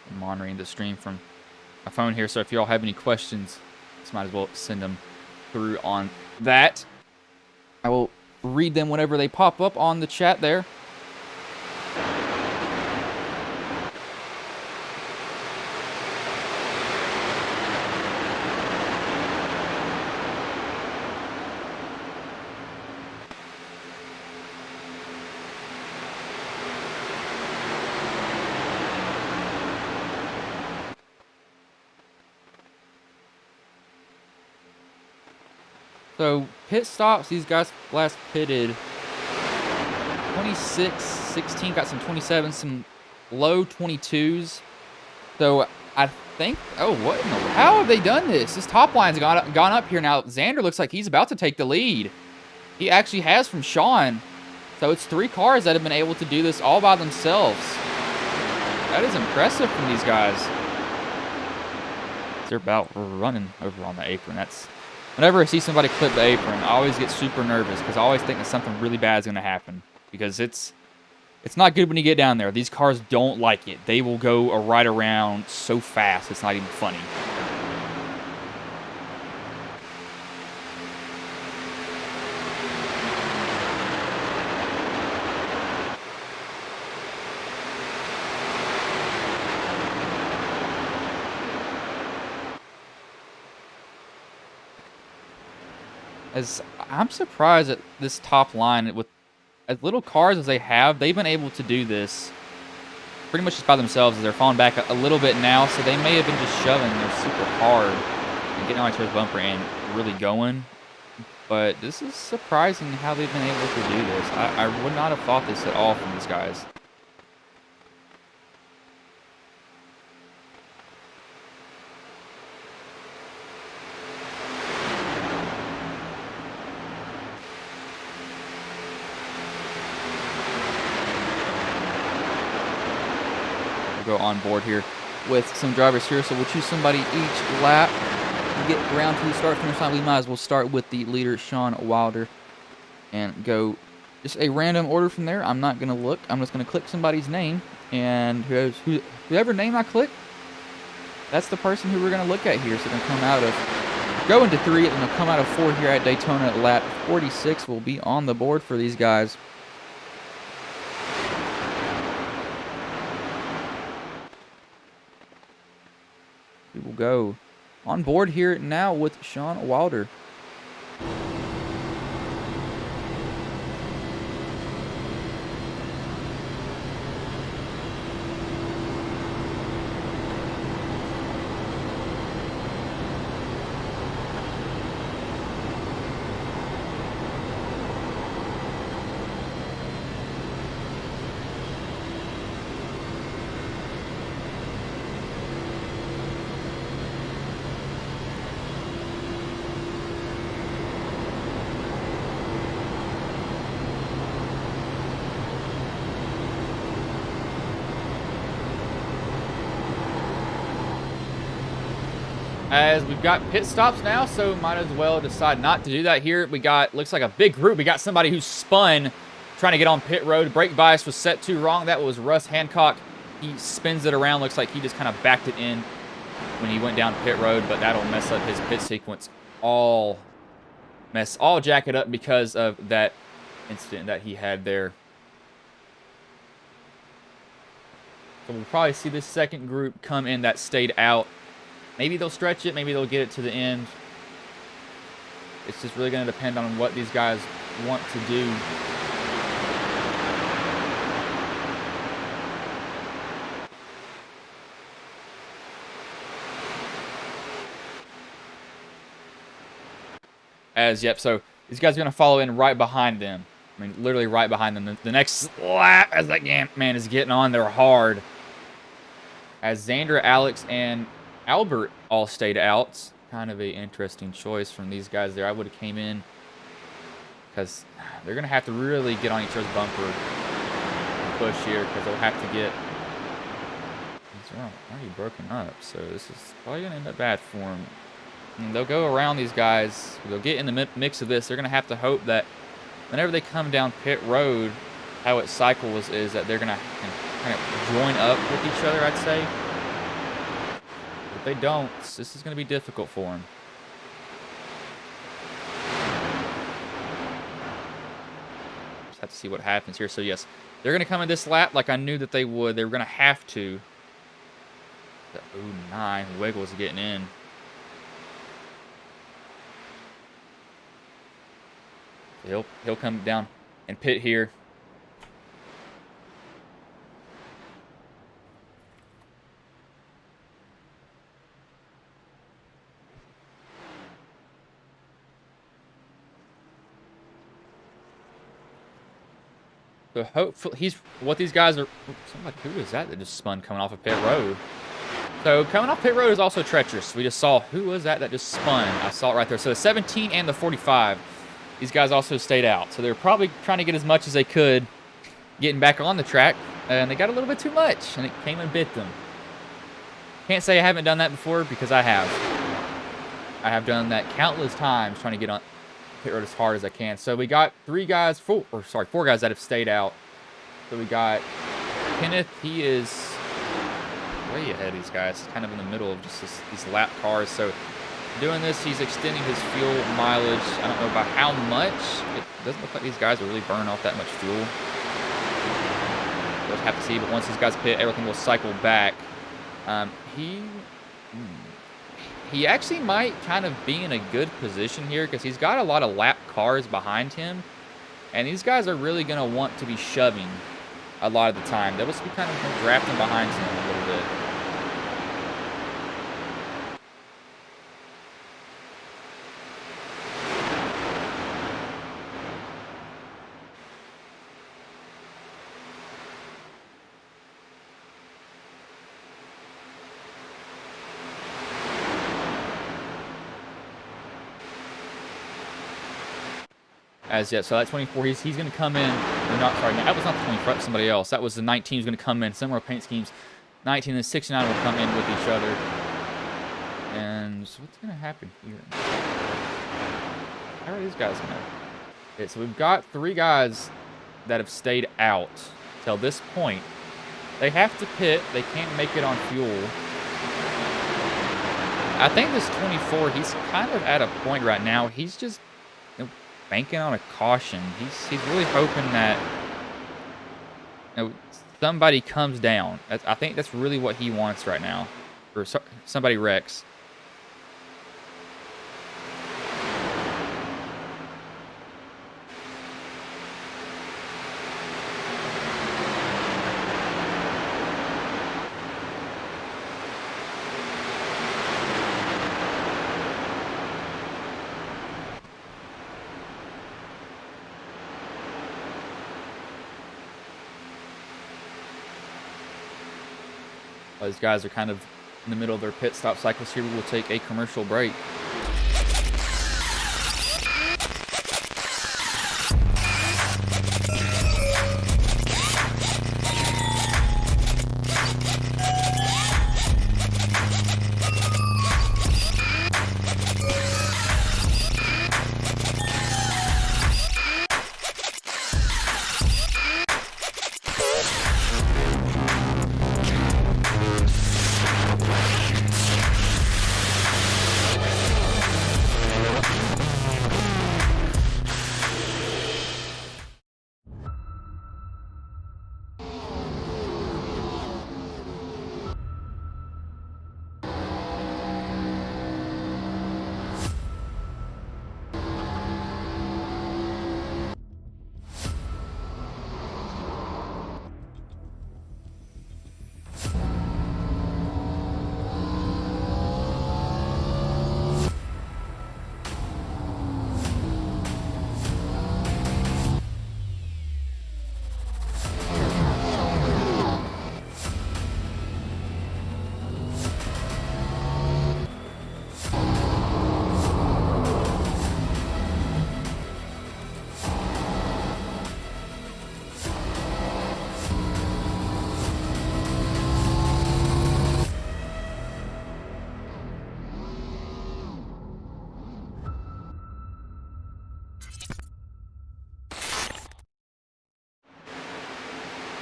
Speaker 1: I'm monitoring the stream from my phone here, so if you all have any questions, just might as well send them through on that. I will read them whenever they pop up on the chat there. So, pit stops, these guys last pitted 26, 16, got some 27s, some low 22s. So, I think, oh, what in the, how have they done this? This top line's gone up here now. Xander looks like he's about to take the lead. He actually has from Sean. So, it's 3 cars that have been able to do this all by themselves. That is impressive from these guys. They're about running over on the apron. That's... Whenever I see somebody clip the apron, I always get super nervous because I always think that something really bad is going to happen. Because it's not good when you get down there. These cars don't like it. They will go right around so fast, it's not even funny. As I'm surprised at this top line with as little cars as they have, they've been able to do this pretty much just by themselves as they're falling back a little bit now, so they may have been just shoving their super hard and getting on each other's bumper and really going. But this is surprising how they've been able to do this. I would not have thought this at all from these guys. Go on board here with some drivers here, so we'll choose somebody each lap and get around to the start finish line. We might as well start with the leader, Sean Wilder, and go just a random order from there. I'm not going to look. I'm just going to click somebody's name, and whoever name I click, that's the person who we're going to look at here. So they're going to come out of, go into 3, and they'll come out of 4 here at Daytona. Lap 46 will be on the board for these guys. We will go on board here now with Sean Wilder. As we've got pit stops now, so might as well decide not to do that here. We got, looks like a big group. We got somebody who spun trying to get on pit road. Brake bias was set too wrong. That was Russ Hancock. He spins it around. Looks like he just kind of backed it in when he went down pit road, but that'll mess up his pit sequence. All jack it up because of that incident that he had there. So we'll probably see this second group come in that stayed out. Maybe they'll stretch it. Maybe they'll get it to the end. It's just really going to depend on what these guys want to do. Yep, so these guys are going to follow in right behind them. I mean, literally right behind them. The next lap, as that man is getting on there hard. As Xander, Alex, and Albert all stayed out. Kind of an interesting choice from these guys there. I would have came in because they're going to have to really get on each other's bumper and push here because they'll have to get... These are already broken up, so this is probably going to end up bad for them. And they'll go around these guys. They'll get in the mix of this. They're going to have to hope that whenever they come down pit road, how it cycles is that they're going to kind of join up with each other, I'd say. If they don't, this is going to be difficult for them. Just have to see what happens here. So, yes, they're going to come in this lap like I knew that they would. They were going to have to. The 09 Wiggles getting in. He'll come down and pit here. So hopefully what these guys are. Somebody, who is that just spun coming off of pit road? So coming off pit road is also treacherous. We just saw who was that just spun. I saw it right there. So the 17 and the 45. These guys also stayed out. So they're probably trying to get as much as they could getting back on the track. And they got a little bit too much. And it came and bit them. Can't say I haven't done that before because I have. I have done that countless times trying to get on pit road as hard as I can. So we got four guys that have stayed out. So we got Kenneth. He is way ahead of these guys. He's kind of in the middle of just these lap cars. So doing this, he's extending his fuel mileage. I don't know about how much. It doesn't look like these guys will really burn off that much fuel. We'll have to see, but once these guys pit, everything will cycle back. He actually might kind of be in a good position here because he's got a lot of lap cars behind him. And these guys are really going to want to be shoving a lot of the time. They'll just be kind of drafting behind him a little bit. As yet, so that 24, he's going to come in. Or not, sorry, that was not the 24. Somebody else. That was the 19 who's going to come in. Similar paint schemes. 19 and 69 will come in with each other. And so what's going to happen here? How are these guys going to? Okay, so we've got 3 guys that have stayed out till this point. They have to pit. They can't make it on fuel. I think this 24, he's kind of at a point right now. He's just banking on a caution. He's really hoping that somebody comes down. I think that's really what he wants right now, or somebody wrecks. These guys are kind of in the middle of their pit stop cycles here. We will take a commercial break.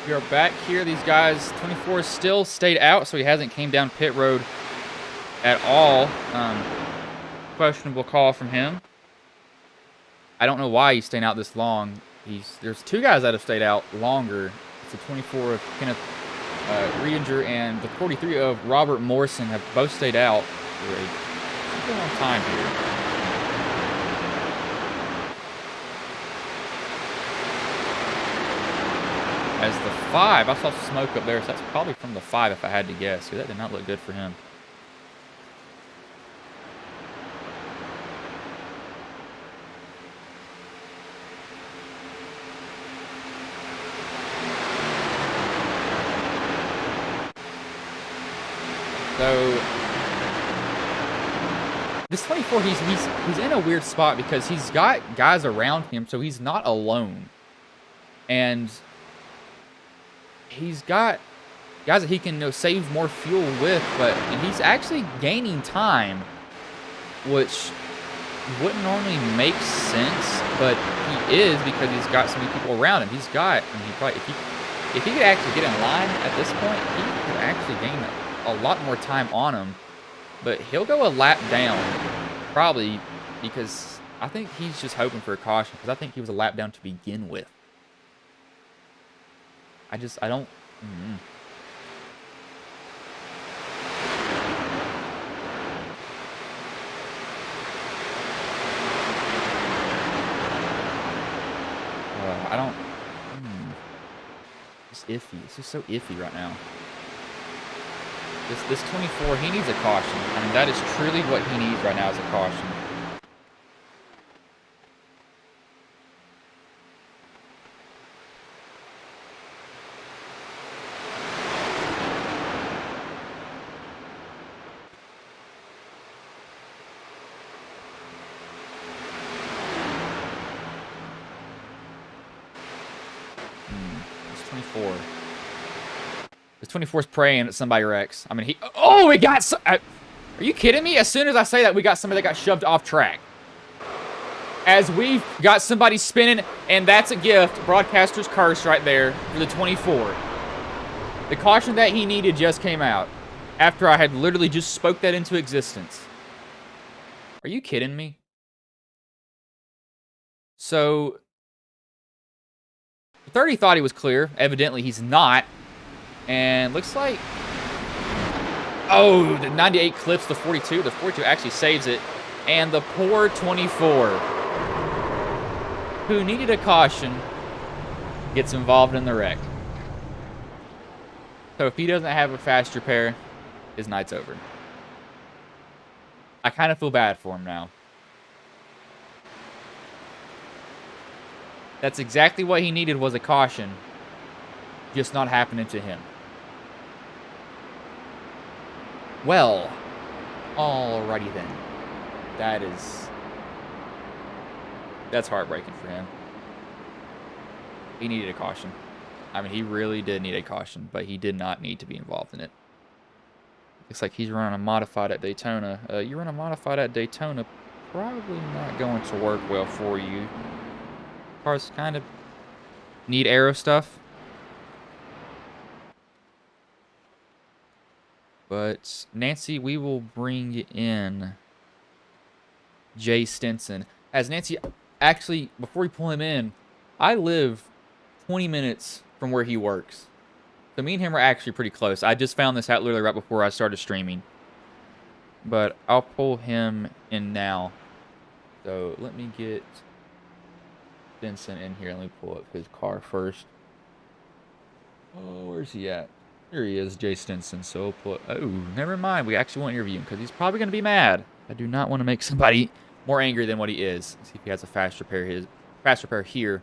Speaker 1: We are back here. These guys, 24 still stayed out, so he hasn't came down pit road at all. Questionable call from him. I don't know why he's staying out this long. There's two guys that have stayed out longer. It's the 24 of Kenneth Reinger and the 43 of Robert Morrison have both stayed out for a super long time here. As the 5, I saw smoke up there, so that's probably from the 5 if I had to guess, because that did not look good for him. So this 24, he's in a weird spot because he's got guys around him, so he's not alone. And he's got guys that he can save more fuel with, and he's actually gaining time, which wouldn't normally make sense, but he is because he's got so many people around him. He's got, he probably, if he could actually get in line at this point, he could actually gain a lot more time on him, but he'll go a lap down, probably, because I think he's just hoping for a caution, because I think he was a lap down to begin with. I don't. I don't. It's iffy. It's just so iffy right now. This 24, he needs a caution. I mean, that is truly what he needs right now is a caution. This 24's praying that somebody wrecks. I mean, oh, we got are you kidding me? As soon as I say that, we got somebody that got shoved off track. as we've got somebody spinning, and that's a gift. Broadcaster's curse right there for the 24. The caution that he needed just came out after I had literally just spoke that into existence. Are you kidding me? So, 30 thought he was clear. Evidently, he's not. And looks like... Oh, the 98 clips the 42. The 42 actually saves it. And the poor 24, who needed a caution, gets involved in the wreck. So if he doesn't have a fast repair, his night's over. I kind of feel bad for him now. That's exactly what he needed, was a caution. Just not happening to him. Well, alrighty then. That's heartbreaking for him. He needed a caution. I mean, he really did need a caution, but he did not need to be involved in it. Looks like he's running a modified at Daytona. You run a modified at Daytona, probably not going to work well for you. Cars kind of need aero stuff. But, Nancy, we will bring in Jay Stinson. As Nancy, actually, before we pull him in, I live 20 minutes from where he works. So me and him are actually pretty close. I just found this out literally right before I started streaming. But I'll pull him in now. So let me get Stinson in here. Let me pull up his car first. Oh, where's he at? Here he is, Jay Stinson. So we'll pull... Oh, never mind. We actually won't interview him because he's probably going to be mad. I do not want to make somebody more angry than what he is. Let's see if he has a fast repair here.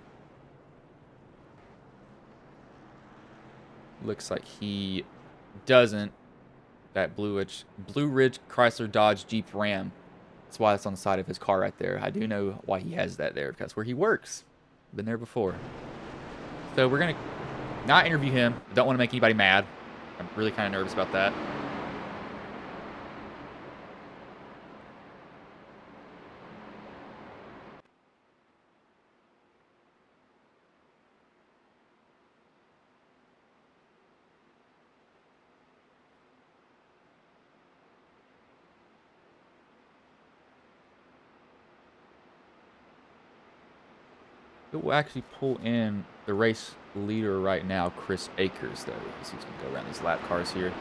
Speaker 1: Looks like he doesn't. That Blue Ridge Chrysler Dodge Jeep Ram. That's why it's on the side of his car right there. I do know why he has that there, because that's where he works. Been there before. So we're going to not interview him. Don't want to make anybody mad. I'm really kind of nervous about that. It will actually pull in the race leader right now, Chris Akers, though. He's going to go around these lap cars here.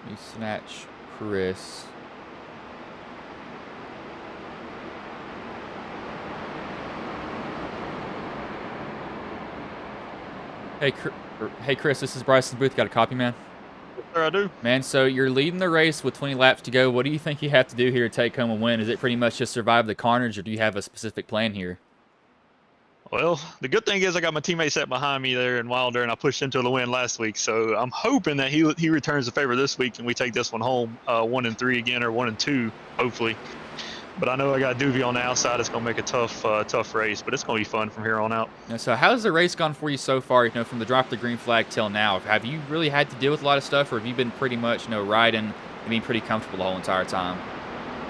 Speaker 1: Let me snatch Chris. Hey, Chris, this is Bryson Booth. Got a copy, man?
Speaker 2: Sure, I do.
Speaker 1: Man, so you're leading the race with 20 laps to go. What do you think you have to do here to take home a win? Is it pretty much just survive the carnage, or do you have a specific plan here?
Speaker 2: Well, the good thing is I got my teammate sat behind me there in Wilder, and I pushed into the win last week. So I'm hoping that he returns the favor this week, and we take this one home 1-3 again, or 1-2, hopefully. But I know I got Duvey on the outside. It's going to make a tough race, but it's going to be fun from here on out.
Speaker 1: Now, so how's the race gone for you so far, from the drop of the green flag till now? Have you really had to deal with a lot of stuff, or have you been pretty much, riding and being pretty comfortable the whole entire time?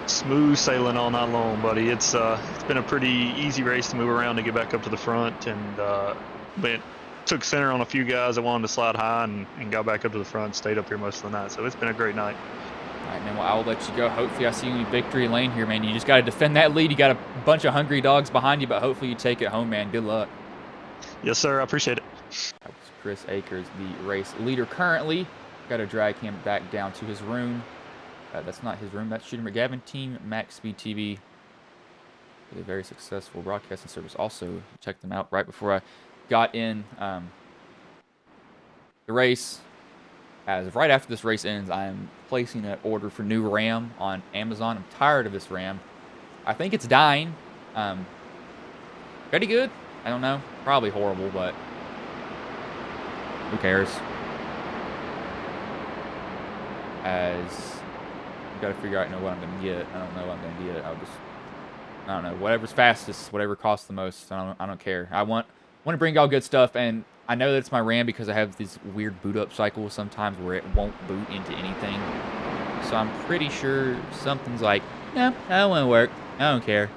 Speaker 2: Smooth sailing all night long, buddy. It's been a pretty easy race to move around to get back up to the front, and but took center on a few guys that wanted to slide high and got back up to the front, stayed up here most of the night. So it's been a great night.
Speaker 1: All right, man, well, I'll let you go. Hopefully I see you in victory lane here, man. You just got to defend that lead. You got a bunch of hungry dogs behind you, but hopefully you take it home, man. Good luck.
Speaker 2: Yes, sir. I appreciate it.
Speaker 1: That was Chris Akers, the race leader currently. Got to drag him back down to his room. That's not his room. That's Shooter McGavin Team Max Speed TV. A very successful broadcasting service. Also, check them out right before I got in the race. As right after this race ends, I am placing an order for new RAM on Amazon. I'm tired of this RAM. I think it's dying. Pretty good. I don't know. Probably horrible, but who cares? As got to figure out, what I'm going to get. I don't know what I'm going to get. I don't know. Whatever's fastest, whatever costs the most. I don't care. I want to bring y'all good stuff, and I know that it's my RAM because I have these weird boot up cycles sometimes where it won't boot into anything. So I'm pretty sure something's like, no, that don't want to work. I don't care.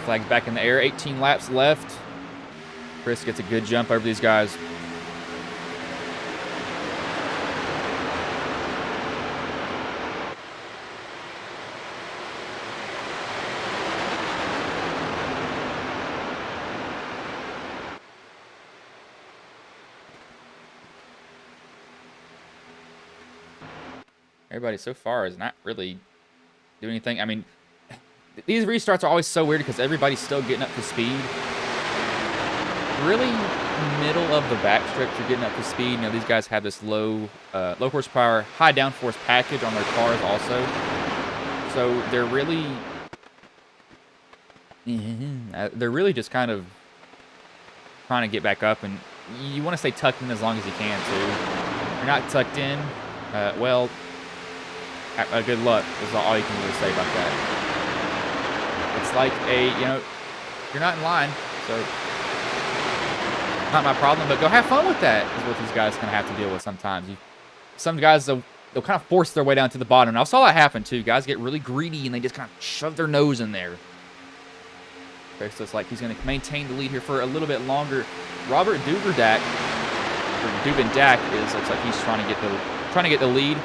Speaker 1: Flags back in the air. 18 laps left. Chris gets a good jump over these guys. Everybody so far is not really doing anything. I mean, these restarts are always so weird because everybody's still getting up to speed. Really, middle of the backstretch, you're getting up to speed. You know, these guys have this low horsepower, high downforce package on their cars also. So they're really just kind of trying to get back up, and you want to stay tucked in as long as you can too. If you're not tucked in, well, good luck is all you can really say about that. It's like you're not in line, so not my problem, but go have fun with that is what these guys kind of have to deal with sometimes. Some guys, they'll kind of force their way down to the bottom. And I saw that happen, too. Guys get really greedy, and they just kind of shove their nose in there. Okay, so it's like he's going to maintain the lead here for a little bit longer. Robert Dubendak looks like he's trying to get the lead.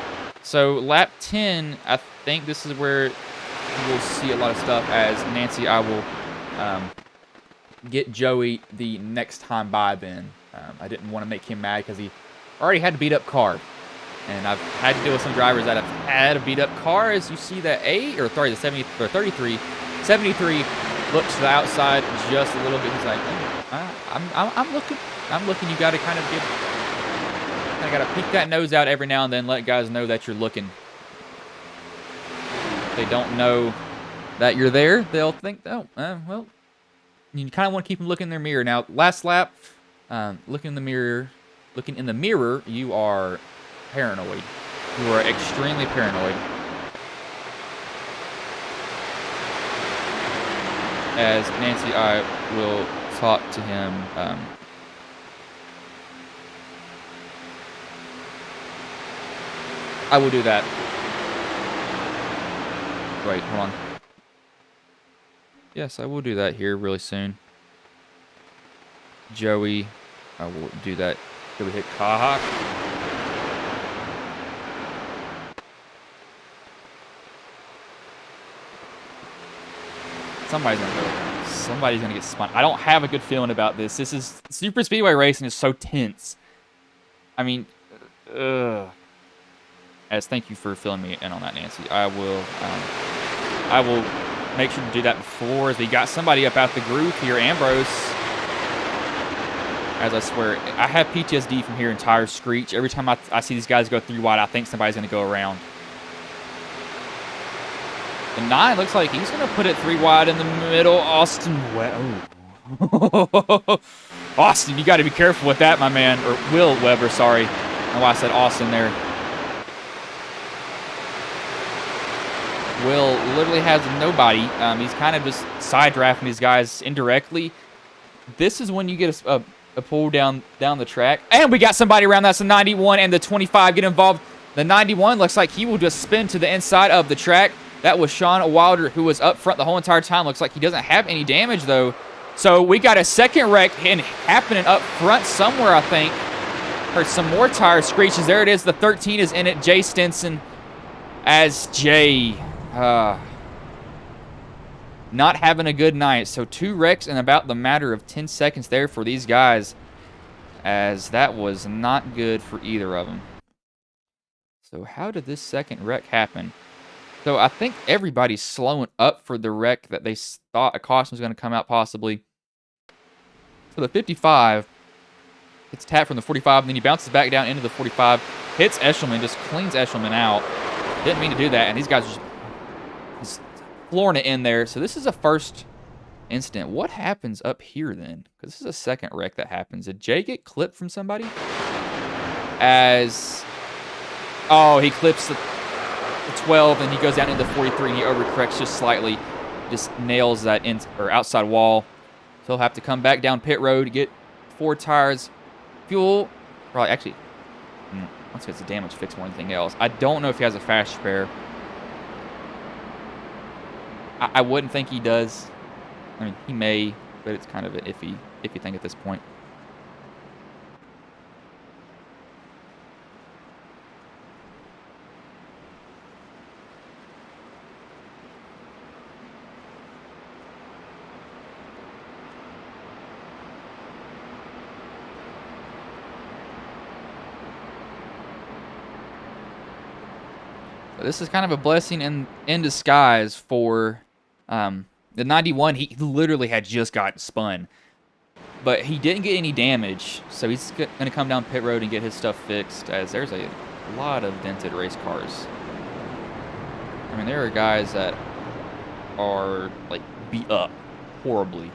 Speaker 1: So lap 10, I think this is where we'll see a lot of stuff as Nancy, I will get Joey the next time by then. I didn't want to make him mad because he already had a beat-up car. And I've had to deal with some drivers that have had a beat-up car. As you see that the 33. 73 looks to the outside just a little bit. He's like, I'm looking. You got to kind of got to peek that nose out every now and then. Let guys know that you're looking. If they don't know that you're there, they'll think, oh, well, you kind of want to keep them looking in their mirror. Now, last lap, looking in the mirror, you are paranoid. You are extremely paranoid. As Nancy, I will talk to him. I will do that. Wait, hold on. Yes, I will do that here really soon. Joey, I will do that. Did we hit Kahak? Somebody's gonna get spun. I don't have a good feeling about this. This is super speedway racing is so tense. I mean, as thank you for filling me in on that, Nancy. I will make sure to do that before, as we got somebody up out the groove here, Ambrose. As I swear, I have PTSD from hearing tires screech. Every time I see these guys go 3 wide, I think somebody's going to go around. The 9 looks like he's going to put it 3 wide in the middle. Austin, Austin, you got to be careful with that, my man. Or Will Weber, sorry. I don't know why I said Austin there. Will literally has nobody. He's kind of just side drafting these guys indirectly. This is when you get a pull down the track. And we got somebody around. That's the 91 and the 25 get involved. The 91 looks like he will just spin to the inside of the track. That was Sean Wilder, who was up front the whole entire time. Looks like he doesn't have any damage, though. So we got a second wreck happening up front somewhere, I think. Heard some more tire screeches. There it is. The 13 is in it. Jay Stinson as Jay. Not having a good night. So 2 wrecks in about the matter of 10 seconds there for these guys, as that was not good for either of them. So how did this second wreck happen? So I think everybody's slowing up for the wreck that they thought a caution was going to come out possibly. So the 55 gets tapped from the 45, and then he bounces back down into the 45, hits Eshelman, just cleans Eshelman out. Didn't mean to do that, and these guys are just flooring it in there. So this is a first incident. What happens up here then? Because this is a second wreck that happens. Did Jay get clipped from somebody? Oh, he clips the 12 and he goes down into the 43 and he overcorrects just slightly. Just nails that outside wall. So he'll have to come back down pit road to get 4 tires, fuel. Probably actually, once it's a damage fix more than anything else. I don't know if he has a fast spare. I wouldn't think he does. I mean, he may, but it's kind of an iffy thing at this point. But this is kind of a blessing in disguise for the 91. He literally had just gotten spun. But he didn't get any damage, so he's going to come down pit road and get his stuff fixed, as there's a lot of dented race cars. I mean, there are guys that are, like, beat up horribly.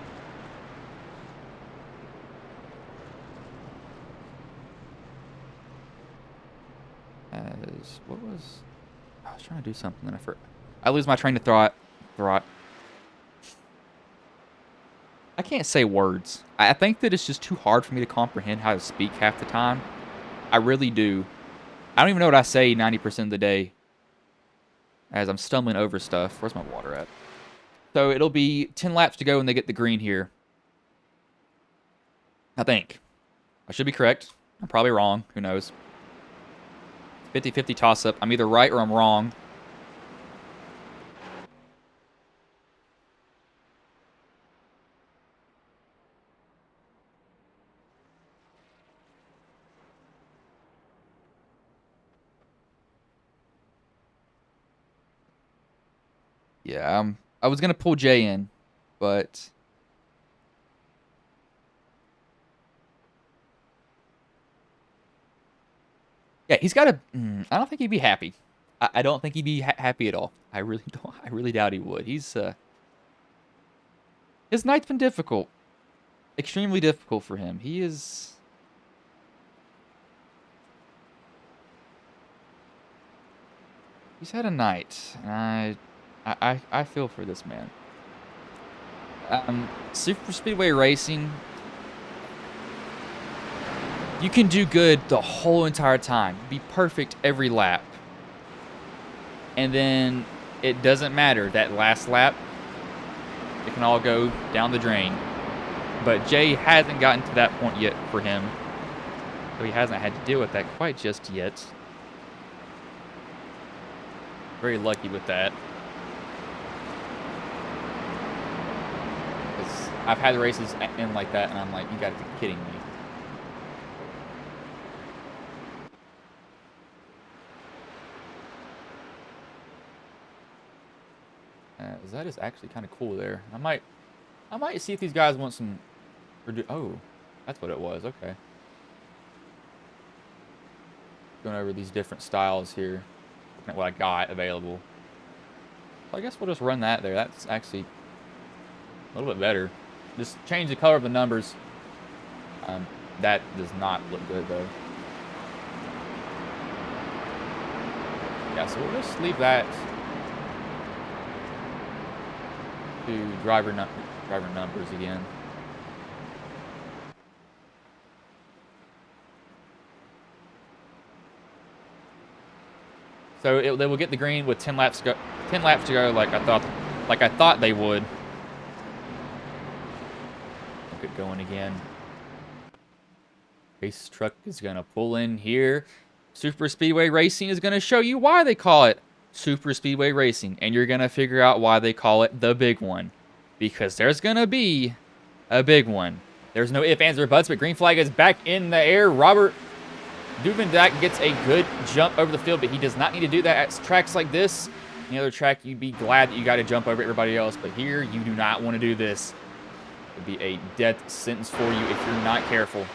Speaker 1: I was trying to do something and I lose my train of thought. I can't say words. I think that it's just too hard for me to comprehend how to speak half the time. I really do. I don't even know what I say 90% of the day as I'm stumbling over stuff. Where's my water at? So it'll be 10 laps to go when they get the green here. I think. I should be correct. I'm probably wrong. Who knows? 50-50 toss-up. I'm either right or I'm wrong. Yeah, I was going to pull Jay in, but yeah, he's got a I don't think he'd be happy. I don't think he'd be happy at all. I really don't. I really doubt he would. His night's been difficult. Extremely difficult for him. He's had a night. I feel for this man. Superspeedway racing, you can do good the whole entire time. Be perfect every lap. And then it doesn't matter. That last lap, it can all go down the drain. But Jay hasn't gotten to that point yet for him. So he hasn't had to deal with that quite just yet. Very lucky with that. Because I've had races end like that, and I'm like, you gotta be kidding me. That is actually kind of cool there. I might see if these guys want some. Oh, that's what it was. Okay. Going over these different styles here. Looking at what I got available. So I guess we'll just run that there. That's actually a little bit better. Just change the color of the numbers. That does not look good though. Yeah, so we'll just leave that to driver numbers again. So they will get the green with 10 laps to go. 10 laps to go, like I thought they would. Look at going again. Race truck is gonna pull in here. Superspeedway Racing is gonna show you why they call it Superspeedway Racing, and you're gonna figure out why they call it the big one, because there's gonna be a big one. There's no ifs, ands, or buts, but green flag is back in the air. Robert Duvendak gets a good jump over the field, but he does not need to do that at tracks like this. Any other track, you'd be glad that you got to jump over everybody else, but here you do not want to do this. It would be a death sentence for you if you're not careful.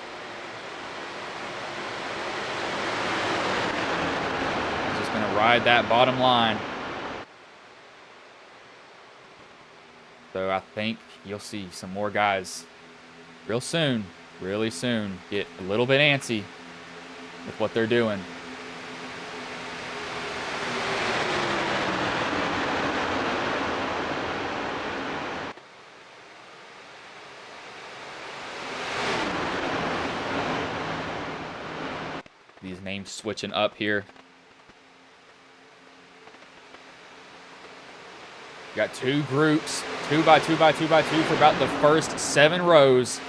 Speaker 1: Just going to ride that bottom line. So I think you'll see some more guys real soon, really soon, get a little bit antsy with what they're doing. These names switching up here. Got two groups, 2 by 2 by 2 by 2 for about the first 7 rows.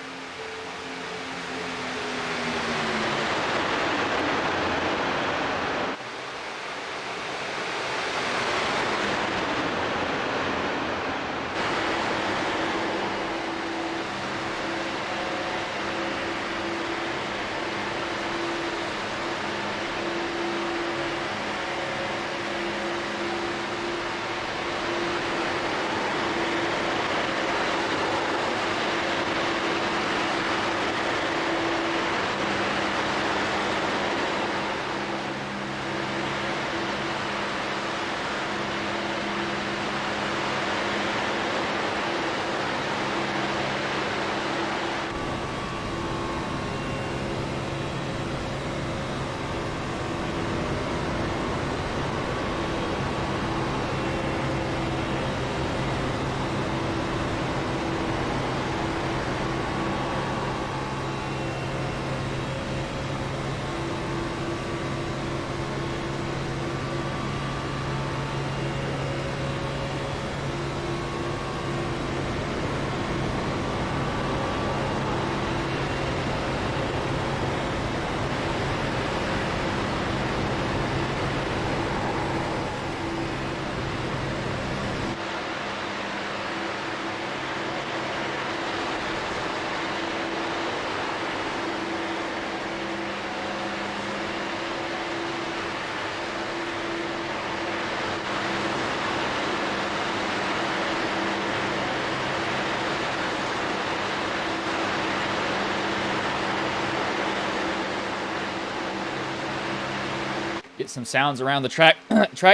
Speaker 1: Get some sounds around the track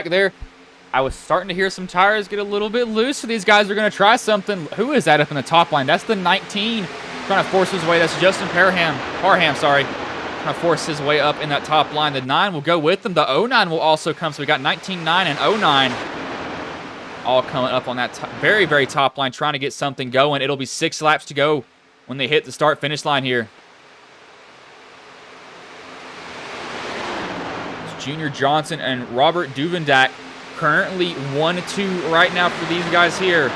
Speaker 1: there. I was starting to hear some tires get a little bit loose, so these guys are going to try something. Who is that up in the top line? That's the 19 trying to force his way. That's Justin Parham, sorry. Trying to force his way up in that top line. The 9 will go with them. The 09 will also come, so we got 19, 9, and 09 all coming up on that very, very top line, trying to get something going. It'll be 6 laps to go when they hit the start-finish line here. Junior Johnson and Robert Duvendak currently 1-2 right now for these guys here.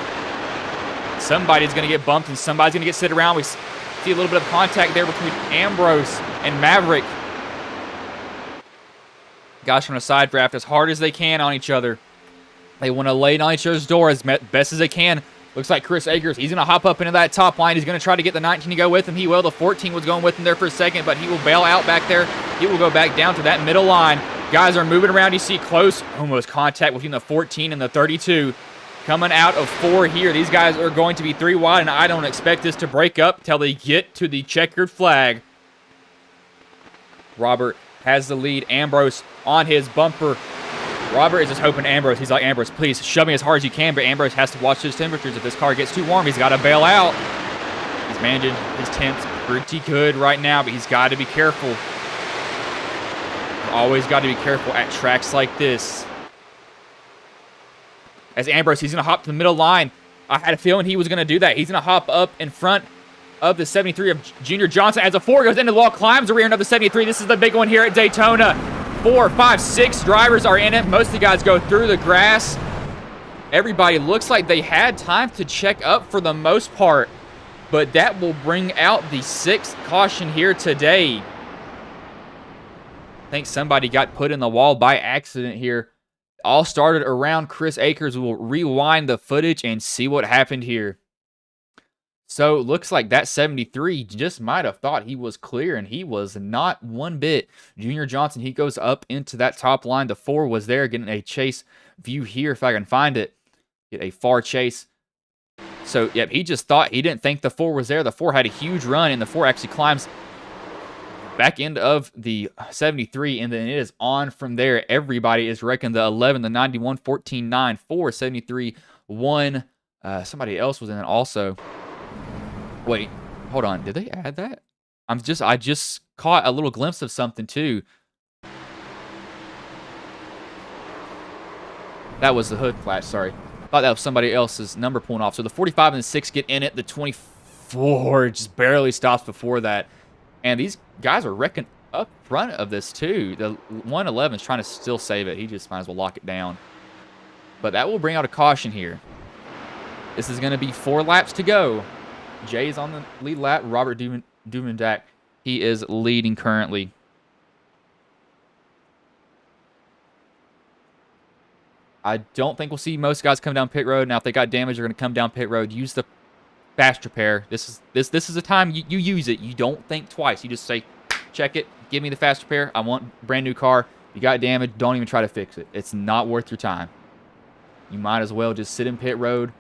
Speaker 1: Somebody's going to get bumped and somebody's going to get sit around. We see a little bit of contact there between Ambrose and Maverick. Guys trying to side draft as hard as they can on each other. They want to lay it on each other's door as best as they can. Looks like Chris Akers, he's going to hop up into that top line. He's going to try to get the 19 to go with him. He will. The 14 was going with him there for a second, but he will bail out back there. He will go back down to that middle line. Guys are moving around. You see close, almost contact between the 14 and the 32. Coming out of 4 here. These guys are going to be 3 wide, and I don't expect this to break up till they get to the checkered flag. Robert has the lead. Ambrose on his bumper. Robert is just hoping Ambrose. He's like, Ambrose, please shove me as hard as you can, but Ambrose has to watch his temperatures. If this car gets too warm, he's got to bail out. He's managing his temps pretty good right now, but he's got to be careful. Always got to be careful at tracks like this. As Ambrose, he's going to hop to the middle line. I had a feeling he was going to do that. He's going to hop up in front of the 73 of Junior Johnson. As a 4 goes into the wall, climbs the rear end of the 73. This is the big one here at Daytona. 4, 5, 6 drivers are in it. Most of the guys go through the grass. Everybody looks like they had time to check up for the most part, but that will bring out the 6th caution here today. I think somebody got put in the wall by accident here. All started around Chris Akers. We'll rewind the footage and see what happened here. So, looks like that 73 just might have thought he was clear, and he was not one bit. Junior Johnson, he goes up into that top line. The 4 was there, getting a chase view here if I can find it. Get a far chase. So, yep, he just thought, he didn't think the 4 was there. The 4 had a huge run, and the 4 actually climbs back end of the 73, and then it is on from there. Everybody is wrecking the 11, the 91, 14, 9, 4, 73, 1, Somebody else was in it also. Wait, hold on. Did they add that? I just caught a little glimpse of something too. That was the hood flash, sorry. Thought that was somebody else's number pulling off. So the 45 and the 6 get in it. The 24 just barely stops before that. And these guys are wrecking up front of this too. The 111 is trying to still save it. He just might as well lock it down. But that will bring out a caution here. This is going to be 4 laps to go. Jay is on the lead lap. Robert Duvendak, he is leading currently. I don't think we'll see most guys come down pit road. Now, if they got damage, they're going to come down pit road. Use the fast repair. This is the time you use it. You don't think twice. You just say, check it. Give me the fast repair. I want a brand new car. You got damage. Don't even try to fix it. It's not worth your time. You might as well just sit in pit road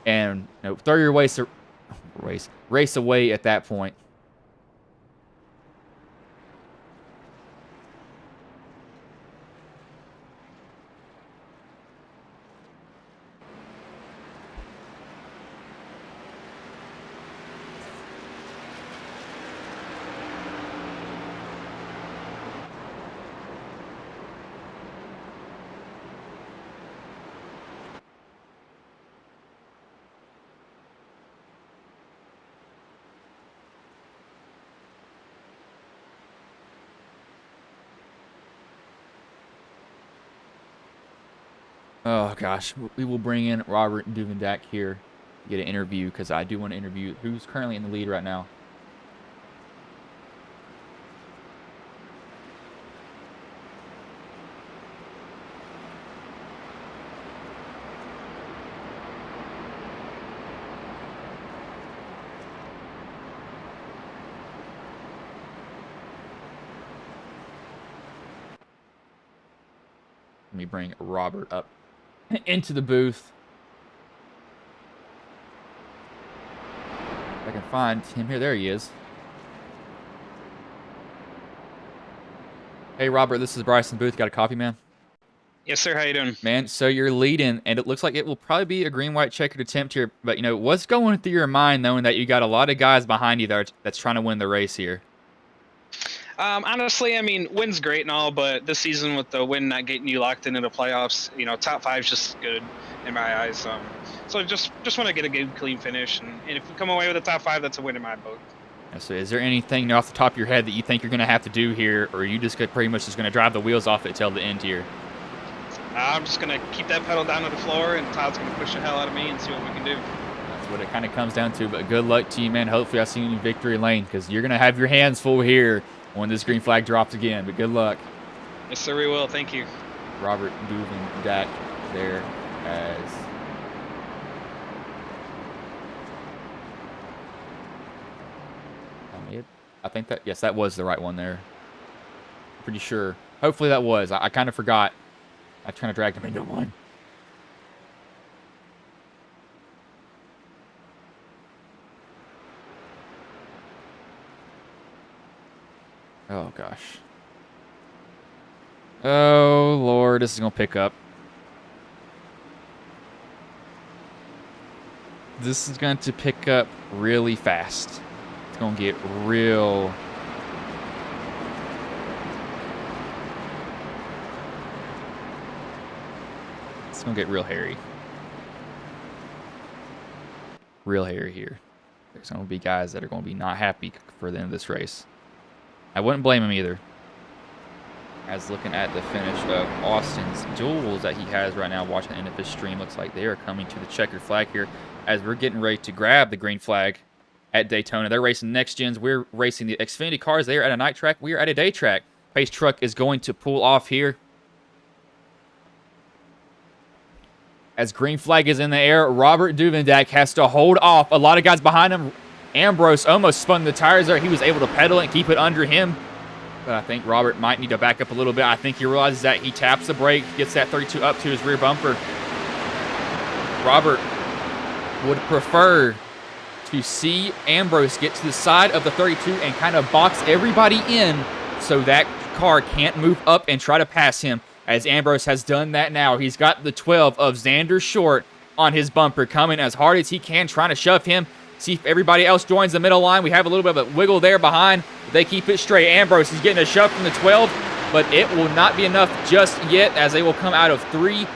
Speaker 1: and throw your race away at that point. Oh, gosh. We will bring in Robert Duvendak here to get an interview because I do want to interview who's currently in the lead right now. Let me bring Robert up into the booth. If I can find him here. There he is. Hey, Robert, this is Bryson Booth. Got a copy, man?
Speaker 3: Yes, sir. How you doing?
Speaker 1: Man, so you're leading, and it looks like it will probably be a green-white checkered attempt here. But, what's going through your mind knowing that you got a lot of guys behind you that's trying to win the race here?
Speaker 3: Honestly, I mean, win's great and all, but this season with the win not getting you locked into the playoffs, top 5's just good in my eyes. So just want to get a good, clean finish, and if we come away with a top 5, that's a win in my book.
Speaker 1: So is there anything off the top of your head that you think you're going to have to do here, or are you just pretty much just going to drive the wheels off it till the end here?
Speaker 3: I'm just going to keep that pedal down to the floor, and Todd's going to push the hell out of me and see what we can do.
Speaker 1: That's what it kind of comes down to, but good luck to you, man. Hopefully I see you in victory lane because you're going to have your hands full here when this green flag drops again, but good luck.
Speaker 3: Yes, sir, we will. Thank you.
Speaker 1: Robert Duvendak there as I think that, yes, that was the right one there. Pretty sure. Hopefully that was. I kind of forgot. I kind of dragged him into one. Oh, gosh. Oh, Lord. This is going to pick up. This is going to pick up really fast. It's going to get real... It's going to get real hairy. Real hairy here. There's going to be guys that are going to be not happy for the end of this race. I wouldn't blame him either. As looking at the finish of Austin's duels that he has right now, watching the end of his stream, looks like they are coming to the checkered flag here as we're getting ready to grab the green flag at Daytona. They're racing next gens. We're racing the Xfinity cars. They are at a night track. We are at a day track. Pace truck is going to pull off here. As green flag is in the air, Robert Duvendak has to hold off. A lot of guys behind him. Ambrose almost spun the tires there. He was able to pedal it and keep it under him. But I think Robert might need to back up a little bit. I think he realizes that he taps the brake, gets that 32 up to his rear bumper. Robert would prefer to see Ambrose get to the side of the 32 and kind of box everybody in so that car can't move up and try to pass him, as Ambrose has done that now. He's got the 12 of Xander Short on his bumper, coming as hard as he can, trying to shove him. See if everybody else joins the middle line. We have a little bit of a wiggle there behind. They keep it straight. Ambrose is getting a shove from the 12, but it will not be enough just yet, as they will come out of 3,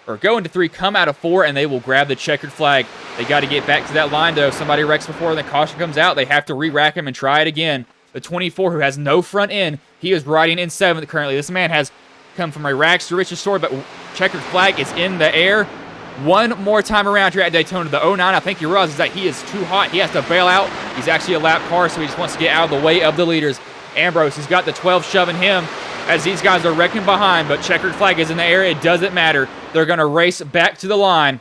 Speaker 1: or go into 3, come out of 4, and they will grab the checkered flag. They got to get back to that line, though. If somebody wrecks before the caution comes out, they have to re-rack him and try it again. The 24, who has no front end, he is riding in 7th currently. This man has come from a rags to riches story, but checkered flag is in the air. One more time around here at Daytona. The 09, I think he realizes that he is too hot. He has to bail out. He's actually a lap car, so he just wants to get out of the way of the leaders. Ambrose has got the 12 shoving him as these guys are wrecking behind, but checkered flag is in the air. It doesn't matter. They're going to race back to the line.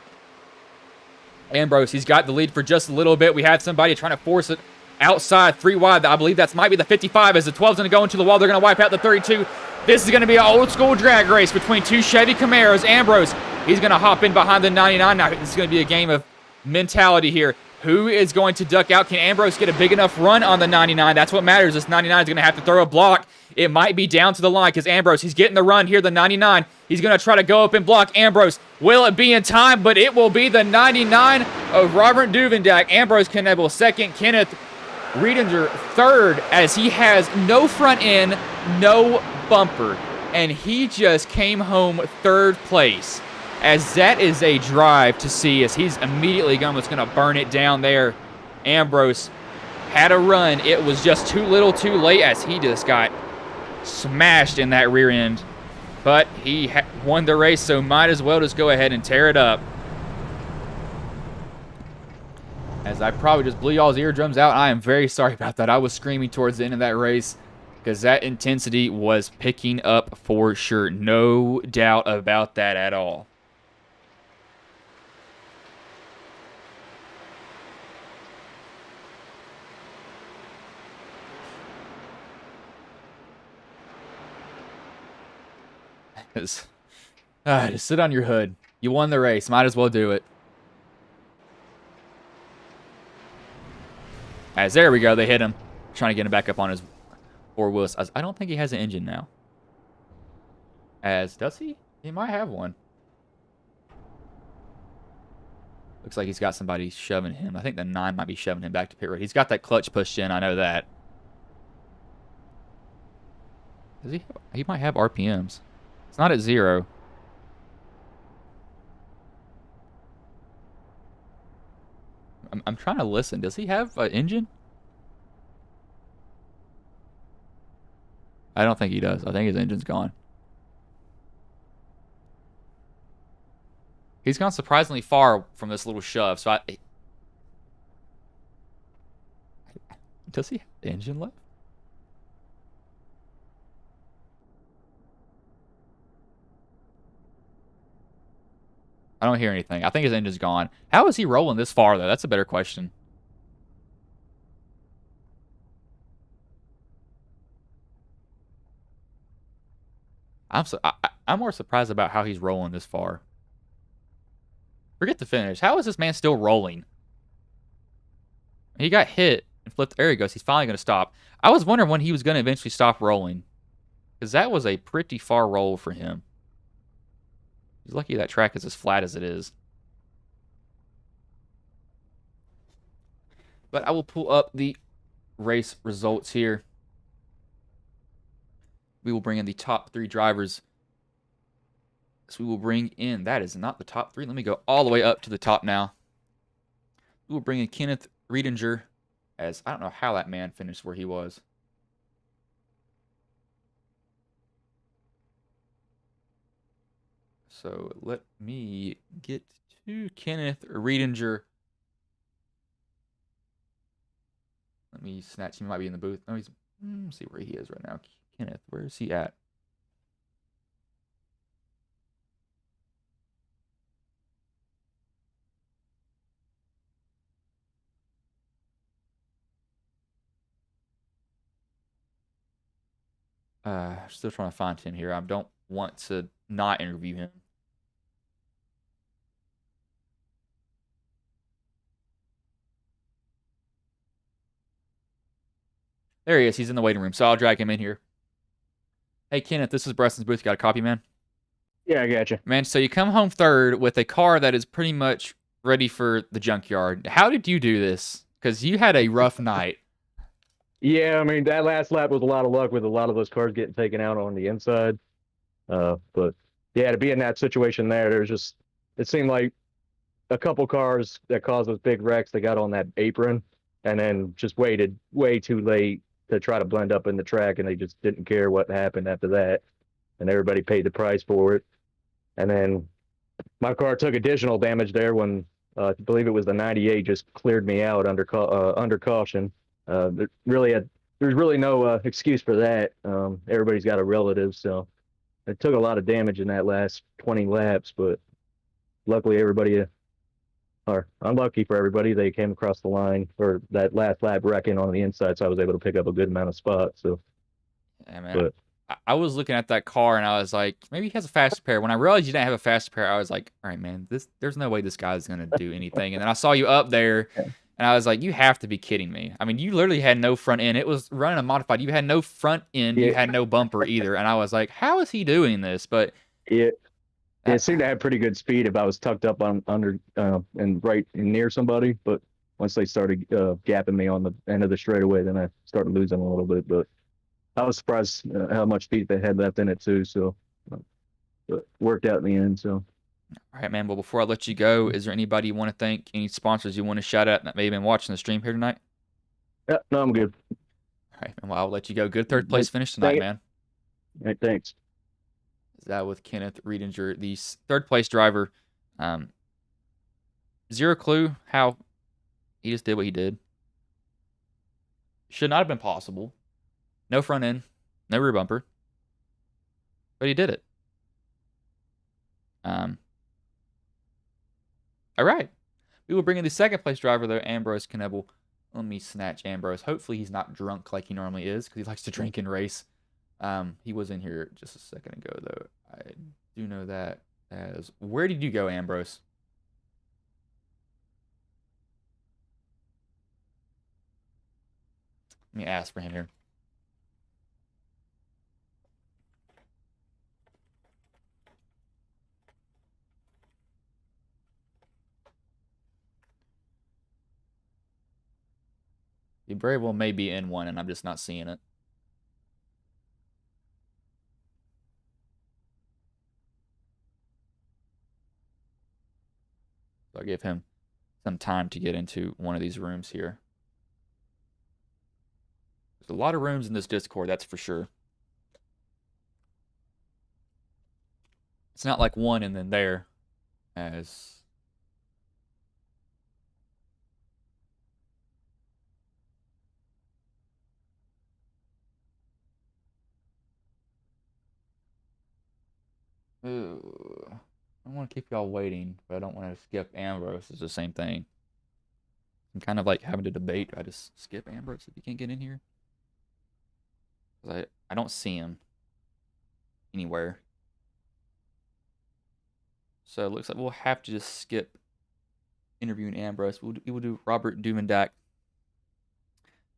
Speaker 1: Ambrose, he's got the lead for just a little bit. We had somebody trying to force it outside 3 wide. I believe that might be the 55 as the 12's going to go into the wall. They're going to wipe out the 32. This is going to be an old-school drag race between 2 Chevy Camaros. Ambrose, he's going to hop in behind the 99. Now, this is going to be a game of mentality here. Who is going to duck out? Can Ambrose get a big enough run on the 99? That's what matters. This 99 is going to have to throw a block. It might be down to the line because Ambrose, he's getting the run here, the 99. He's going to try to go up and block Ambrose. Will it be in time? But it will be the 99 of Robert Duvendak. Ambrose can enable 2nd. Kenneth Riedinger 3rd, as he has no front end, no bumper. And he just came home 3rd place. As that is a drive to see, as he's immediately going to burn it down there. Ambrose had a run. It was just too little too late, as he just got smashed in that rear end. But he won the race, so might as well just go ahead and tear it up. As I probably just blew y'all's eardrums out, I am very sorry about that. I was screaming towards the end of that race because that intensity was picking up for sure. No doubt about that at all. Just sit on your hood. You won the race. Might as well do it. As there we go. They hit him. Trying to get him back up on his 4-wheels. I don't think he has an engine now. As does he? He might have one. Looks like he's got somebody shoving him. I think the 9 might be shoving him back to pit road. He's got that clutch pushed in. I know that. Does he? He might have RPMs. It's not at 0. I'm trying to listen. Does he have an engine? I don't think he does. I think his engine's gone. He's gone surprisingly far from this little shove. So does he have the engine left? I don't hear anything. I think his engine's gone. How is he rolling this far, though? That's a better question. I'm more surprised about how he's rolling this far. Forget the finish. How is this man still rolling? He got hit and flipped. There he goes. He's finally going to stop. I was wondering when he was going to eventually stop rolling, because that was a pretty far roll for him. He's lucky that track is as flat as it is. But I will pull up the race results here. We will bring in the top 3 drivers. So we will bring in, that is not the top 3. Let me go all the way up to the top now. We will bring in Kenneth Riedinger, as I don't know how that man finished where he was. So let me get to Kenneth Riedinger. Let me snatch him. He might be in the booth. Let me see where he is right now. Kenneth, where is he at? Still trying to find him here. I don't want to not interview him. There he is. He's in the waiting room, so I'll drag him in here. Hey, Kenneth, this is Preston's booth. You got a copy, man?
Speaker 4: Yeah, I gotcha.
Speaker 1: Man, so you come home 3rd with a car that is pretty much ready for the junkyard. How did you do this? Because you had a rough night.
Speaker 4: Yeah, I mean that last lap was a lot of luck with a lot of those cars getting taken out on the inside. But yeah, to be in that situation there's just it seemed like a couple cars that caused those big wrecks. They got on that apron and then just waited way too late to try to blend up in the track, and they just didn't care what happened after that, and everybody paid the price for it. And then my car took additional damage there when I believe it was the 98 just cleared me out under caution. There's really no excuse for that. Everybody's got a relative, so it took a lot of damage in that last 20 laps. But luckily, or unlucky for everybody, they came across the line for that last lap wrecking on the inside, so I was able to pick up a good amount of spots. So,
Speaker 1: Yeah, man.
Speaker 4: but
Speaker 1: I was looking at that car and I was like, maybe he has a fast pair. When I realized you didn't have a fast pair, I was like, all right, man, there's no way this guy's gonna do anything. And then I saw you up there, and I was like, you have to be kidding me. I mean, you literally had no front end. It was running a modified. You had no front end. You
Speaker 4: yeah,
Speaker 1: had no bumper either. And I was like, how is he doing this? But
Speaker 4: it seemed to have pretty good speed if I was tucked up on under and right near somebody. But once they started gapping me on the end of the straightaway, then I started losing a little bit. But I was surprised how much speed they had left in it too. So it worked out in the end. So
Speaker 1: all right, man. Well, before I let you go, is there anybody you want to thank? Any sponsors you want to shout out that may have been watching the stream here tonight?
Speaker 4: yeah, no, I'm good.
Speaker 1: All right, man. Well, I'll let you go. Good third place finish tonight, man.
Speaker 4: All right, thanks.
Speaker 1: Is that with Kenneth Riedinger, the third place driver? Zero clue how he just did what he did. Should not have been possible. No front end, no rear bumper, but he did it. All right. We will bring in the second place driver, though, Ambrose Knebel. Let me snatch Ambrose. Hopefully he's not drunk like he normally is, because he likes to drink and race. He was in here just a second ago, though. I do know that as... Where did you go, Ambrose? Let me ask for him here. He very well may be in one, and I'm just not seeing it. So I'll give him some time to get into one of these rooms here. There's a lot of rooms in this Discord, that's for sure. It's not like one and then there, as... Ooh. I don't want to keep y'all waiting, but I don't want to skip Ambrose. It's the same thing. I'm kind of like having to debate. Do I just skip Ambrose if he can't get in here? Because I don't see him anywhere. So it looks like we'll have to just skip interviewing Ambrose. We'll do Robert Dumendak.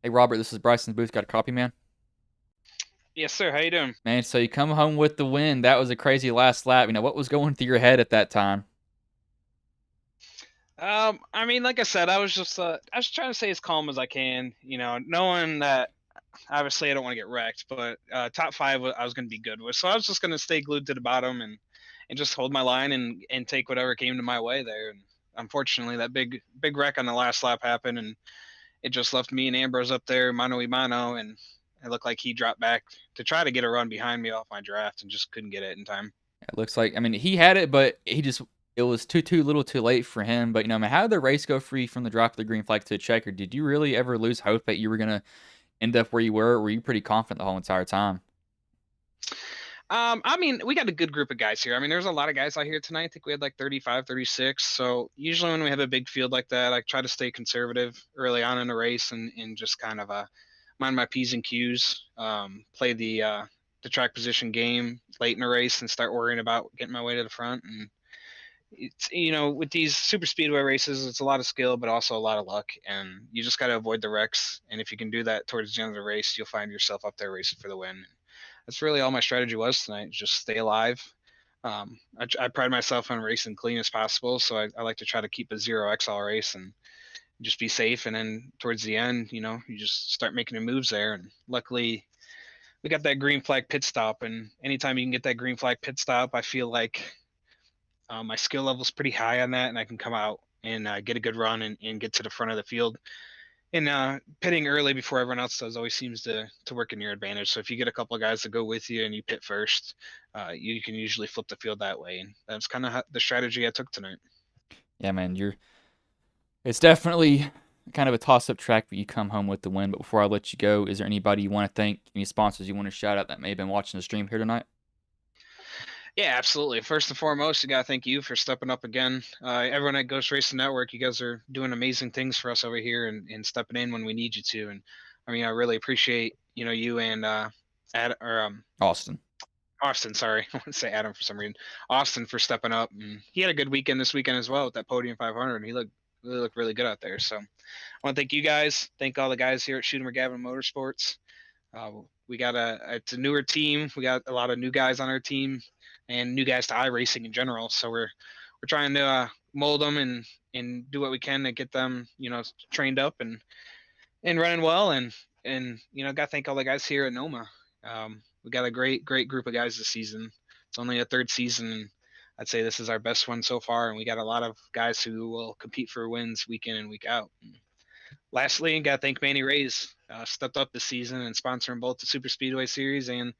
Speaker 1: Hey, Robert, this is Bryson in the booth. Got a copy, man?
Speaker 3: Yes, sir. How you doing?
Speaker 1: Man, so you come home with the win. That was a crazy last lap. You know, what was going through your head at that time?
Speaker 3: I mean, like I said, I was trying to stay as calm as I can. You know, knowing that obviously I don't want to get wrecked, but top five I was going to be good with. So I was just going to stay glued to the bottom and just hold my line and take whatever came to my way there. And unfortunately, that big wreck on the last lap happened, and it just left me and Ambrose up there mano a mano, and it looked like he dropped back to try to get a run behind me off my draft and just couldn't get it in time.
Speaker 1: It looks like, I mean, he had it, but it was too little too late for him. But, you know, I mean, how did the race go free from the drop of the green flag to the checker? Did you really ever lose hope that you were going to end up where you were? Or were you pretty confident the whole entire time?
Speaker 3: I mean, we got a good group of guys here. I mean, there's a lot of guys out here tonight. I think we had like 35, 36. So usually when we have a big field like that, I try to stay conservative early on in the race and just kind of mind my P's and Q's, play the track position game late in the race and start worrying about getting my way to the front. And it's, you know, with these super speedway races, it's a lot of skill, but also a lot of luck, and you just got to avoid the wrecks. And if you can do that towards the end of the race, you'll find yourself up there racing for the win. That's really all my strategy was tonight. Just stay alive, I pride myself on racing clean as possible, so I like to try to keep a 0 XL race and just be safe. And then towards the end, you just start making your moves there. And luckily, we got that green flag pit stop. And anytime you can get that green flag pit stop, I feel like my skill level is pretty high on that, and I can come out and get a good run and get to the front of the field. And pitting early before everyone else does always seems to work in your advantage. So if you get a couple of guys to go with you and you pit first, you can usually flip the field that way. And that's kind of the strategy I took tonight.
Speaker 1: Yeah, man, it's definitely kind of a toss-up track, but you come home with the win. But before I let you go, is there anybody you want to thank, any sponsors you want to shout out that may have been watching the stream here tonight?
Speaker 3: Yeah, absolutely. First and foremost, you got to thank you for stepping up again. Everyone at Ghost Racing Network, you guys are doing amazing things for us over here and stepping in when we need you to. And I mean, I really appreciate, you and
Speaker 1: Austin.
Speaker 3: Austin, sorry. I want to say Adam for some reason. Austin for stepping up. And he had a good weekend this weekend as well with that podium 500. And he looked really good out there. So I want to thank you guys. Thank all the guys here at Shooter McGavin Motorsports. We got it's a newer team. We got a lot of new guys on our team and new guys to iRacing in general. So we're trying to mold them and do what we can to get them, trained up and running well. And got to thank all the guys here at NOMA. We got a great group of guys this season. It's only a third season. And I'd say this is our best one so far. And we got a lot of guys who will compete for wins week in and week out. And lastly, got to thank Manny Reyes. Stepped up this season and sponsoring both the Superspeedway series and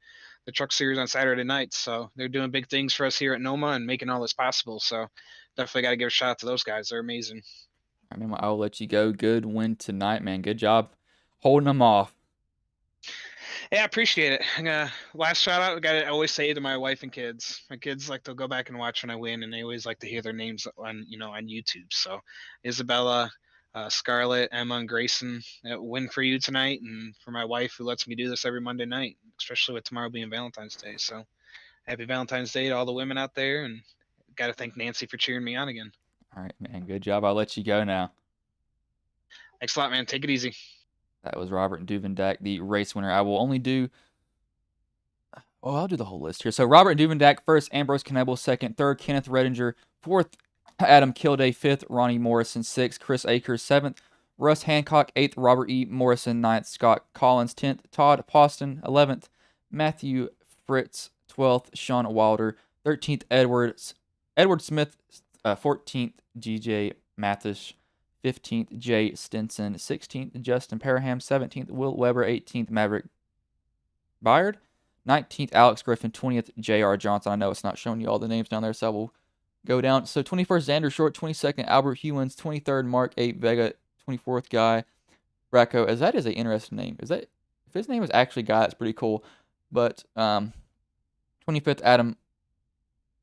Speaker 3: the truck series on Saturday nights. So they're doing big things for us here at NOMA and making all this possible. So definitely got to give a shout out to those guys. They're amazing.
Speaker 1: I mean, I'll let you go. Good win tonight, man. Good job holding them off.
Speaker 3: Yeah, I appreciate it. Last shout out, I always say to my wife and kids. My kids like to go back and watch when I win, and they always like to hear their names on YouTube. So Isabella, Scarlett, Emma, and Grayson, win for you tonight, and for my wife who lets me do this every Monday night, especially with tomorrow being Valentine's Day. So happy Valentine's Day to all the women out there, and got to thank Nancy for cheering me on again.
Speaker 1: All right, man. Good job. I'll let you go now.
Speaker 3: Thanks a lot, man. Take it easy.
Speaker 1: That was Robert Duvendak, the race winner. I will only do... I'll do the whole list here. So Robert Duvendak first, Ambrose Knebel second, third, Kenneth Redinger, fourth, Adam Kilday fifth, Ronnie Morrison sixth, Chris Akers seventh, Russ Hancock eighth, Robert E. Morrison ninth, Scott Collins 10th, Todd Poston 11th, Matthew Fritz 12th, Sean Wilder 13th, Edward Smith 14th, GJ Mathis 15th, Jay Stinson 16th, Justin Parham 17th, Will Weber 18th, Maverick Byard 19th, Alex Griffin 20th, J.R. Johnson. I know it's not showing you all the names down there, so I will go down. So 21st, Xander Short 22nd, Albert Hewins 23rd, Mark A. Vega 24th, Guy Bracco. As that is an interesting name. If his name is actually Guy, that's pretty cool. But 25th, Adam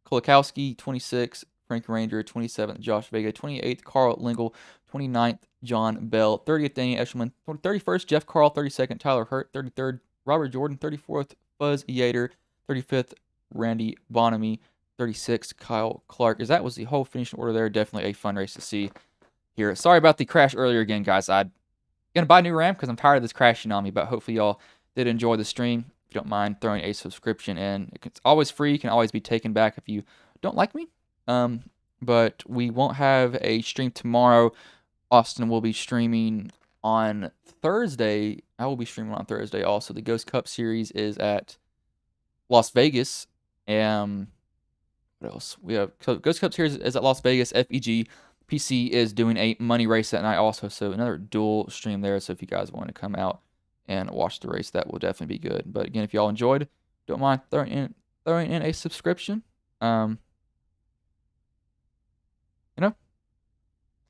Speaker 1: Kolakowski 26th, Frank Ranger 27th, Josh Vega 28th, Carl Lingle 29th, John Bell 30th, Danny Eshelman 31st, Jeff Carl 32nd, Tyler Hurt 33rd, Robert Jordan 34th, Buzz Yater 35th, Randy Bonamy 36th, Kyle Clark. As that was the whole finishing order there, definitely a fun race to see here. Sorry about the crash earlier again, guys. I'm going to buy a new RAM because I'm tired of this crashing on me, but hopefully y'all did enjoy the stream. If you don't mind throwing a subscription in, it's always free. It can always be taken back if you don't like me. But we won't have a stream tomorrow. Austin will be streaming on Thursday. I will be streaming on Thursday also. The Ghost Cup Series is at Las Vegas. What else? We have Ghost Cup Series is at Las Vegas. FEG PC is doing a money race that night also. So another dual stream there. So if you guys want to come out and watch the race, that will definitely be good. But again, if y'all enjoyed, don't mind throwing in a subscription.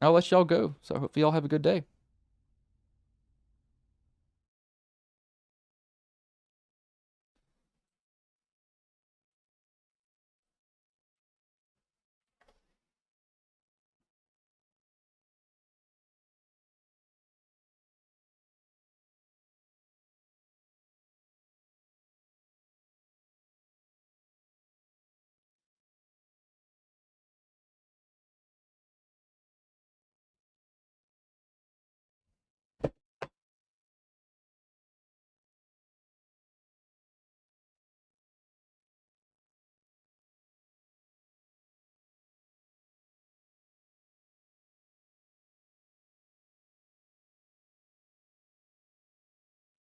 Speaker 1: I'll let y'all go. So hopefully y'all have a good day.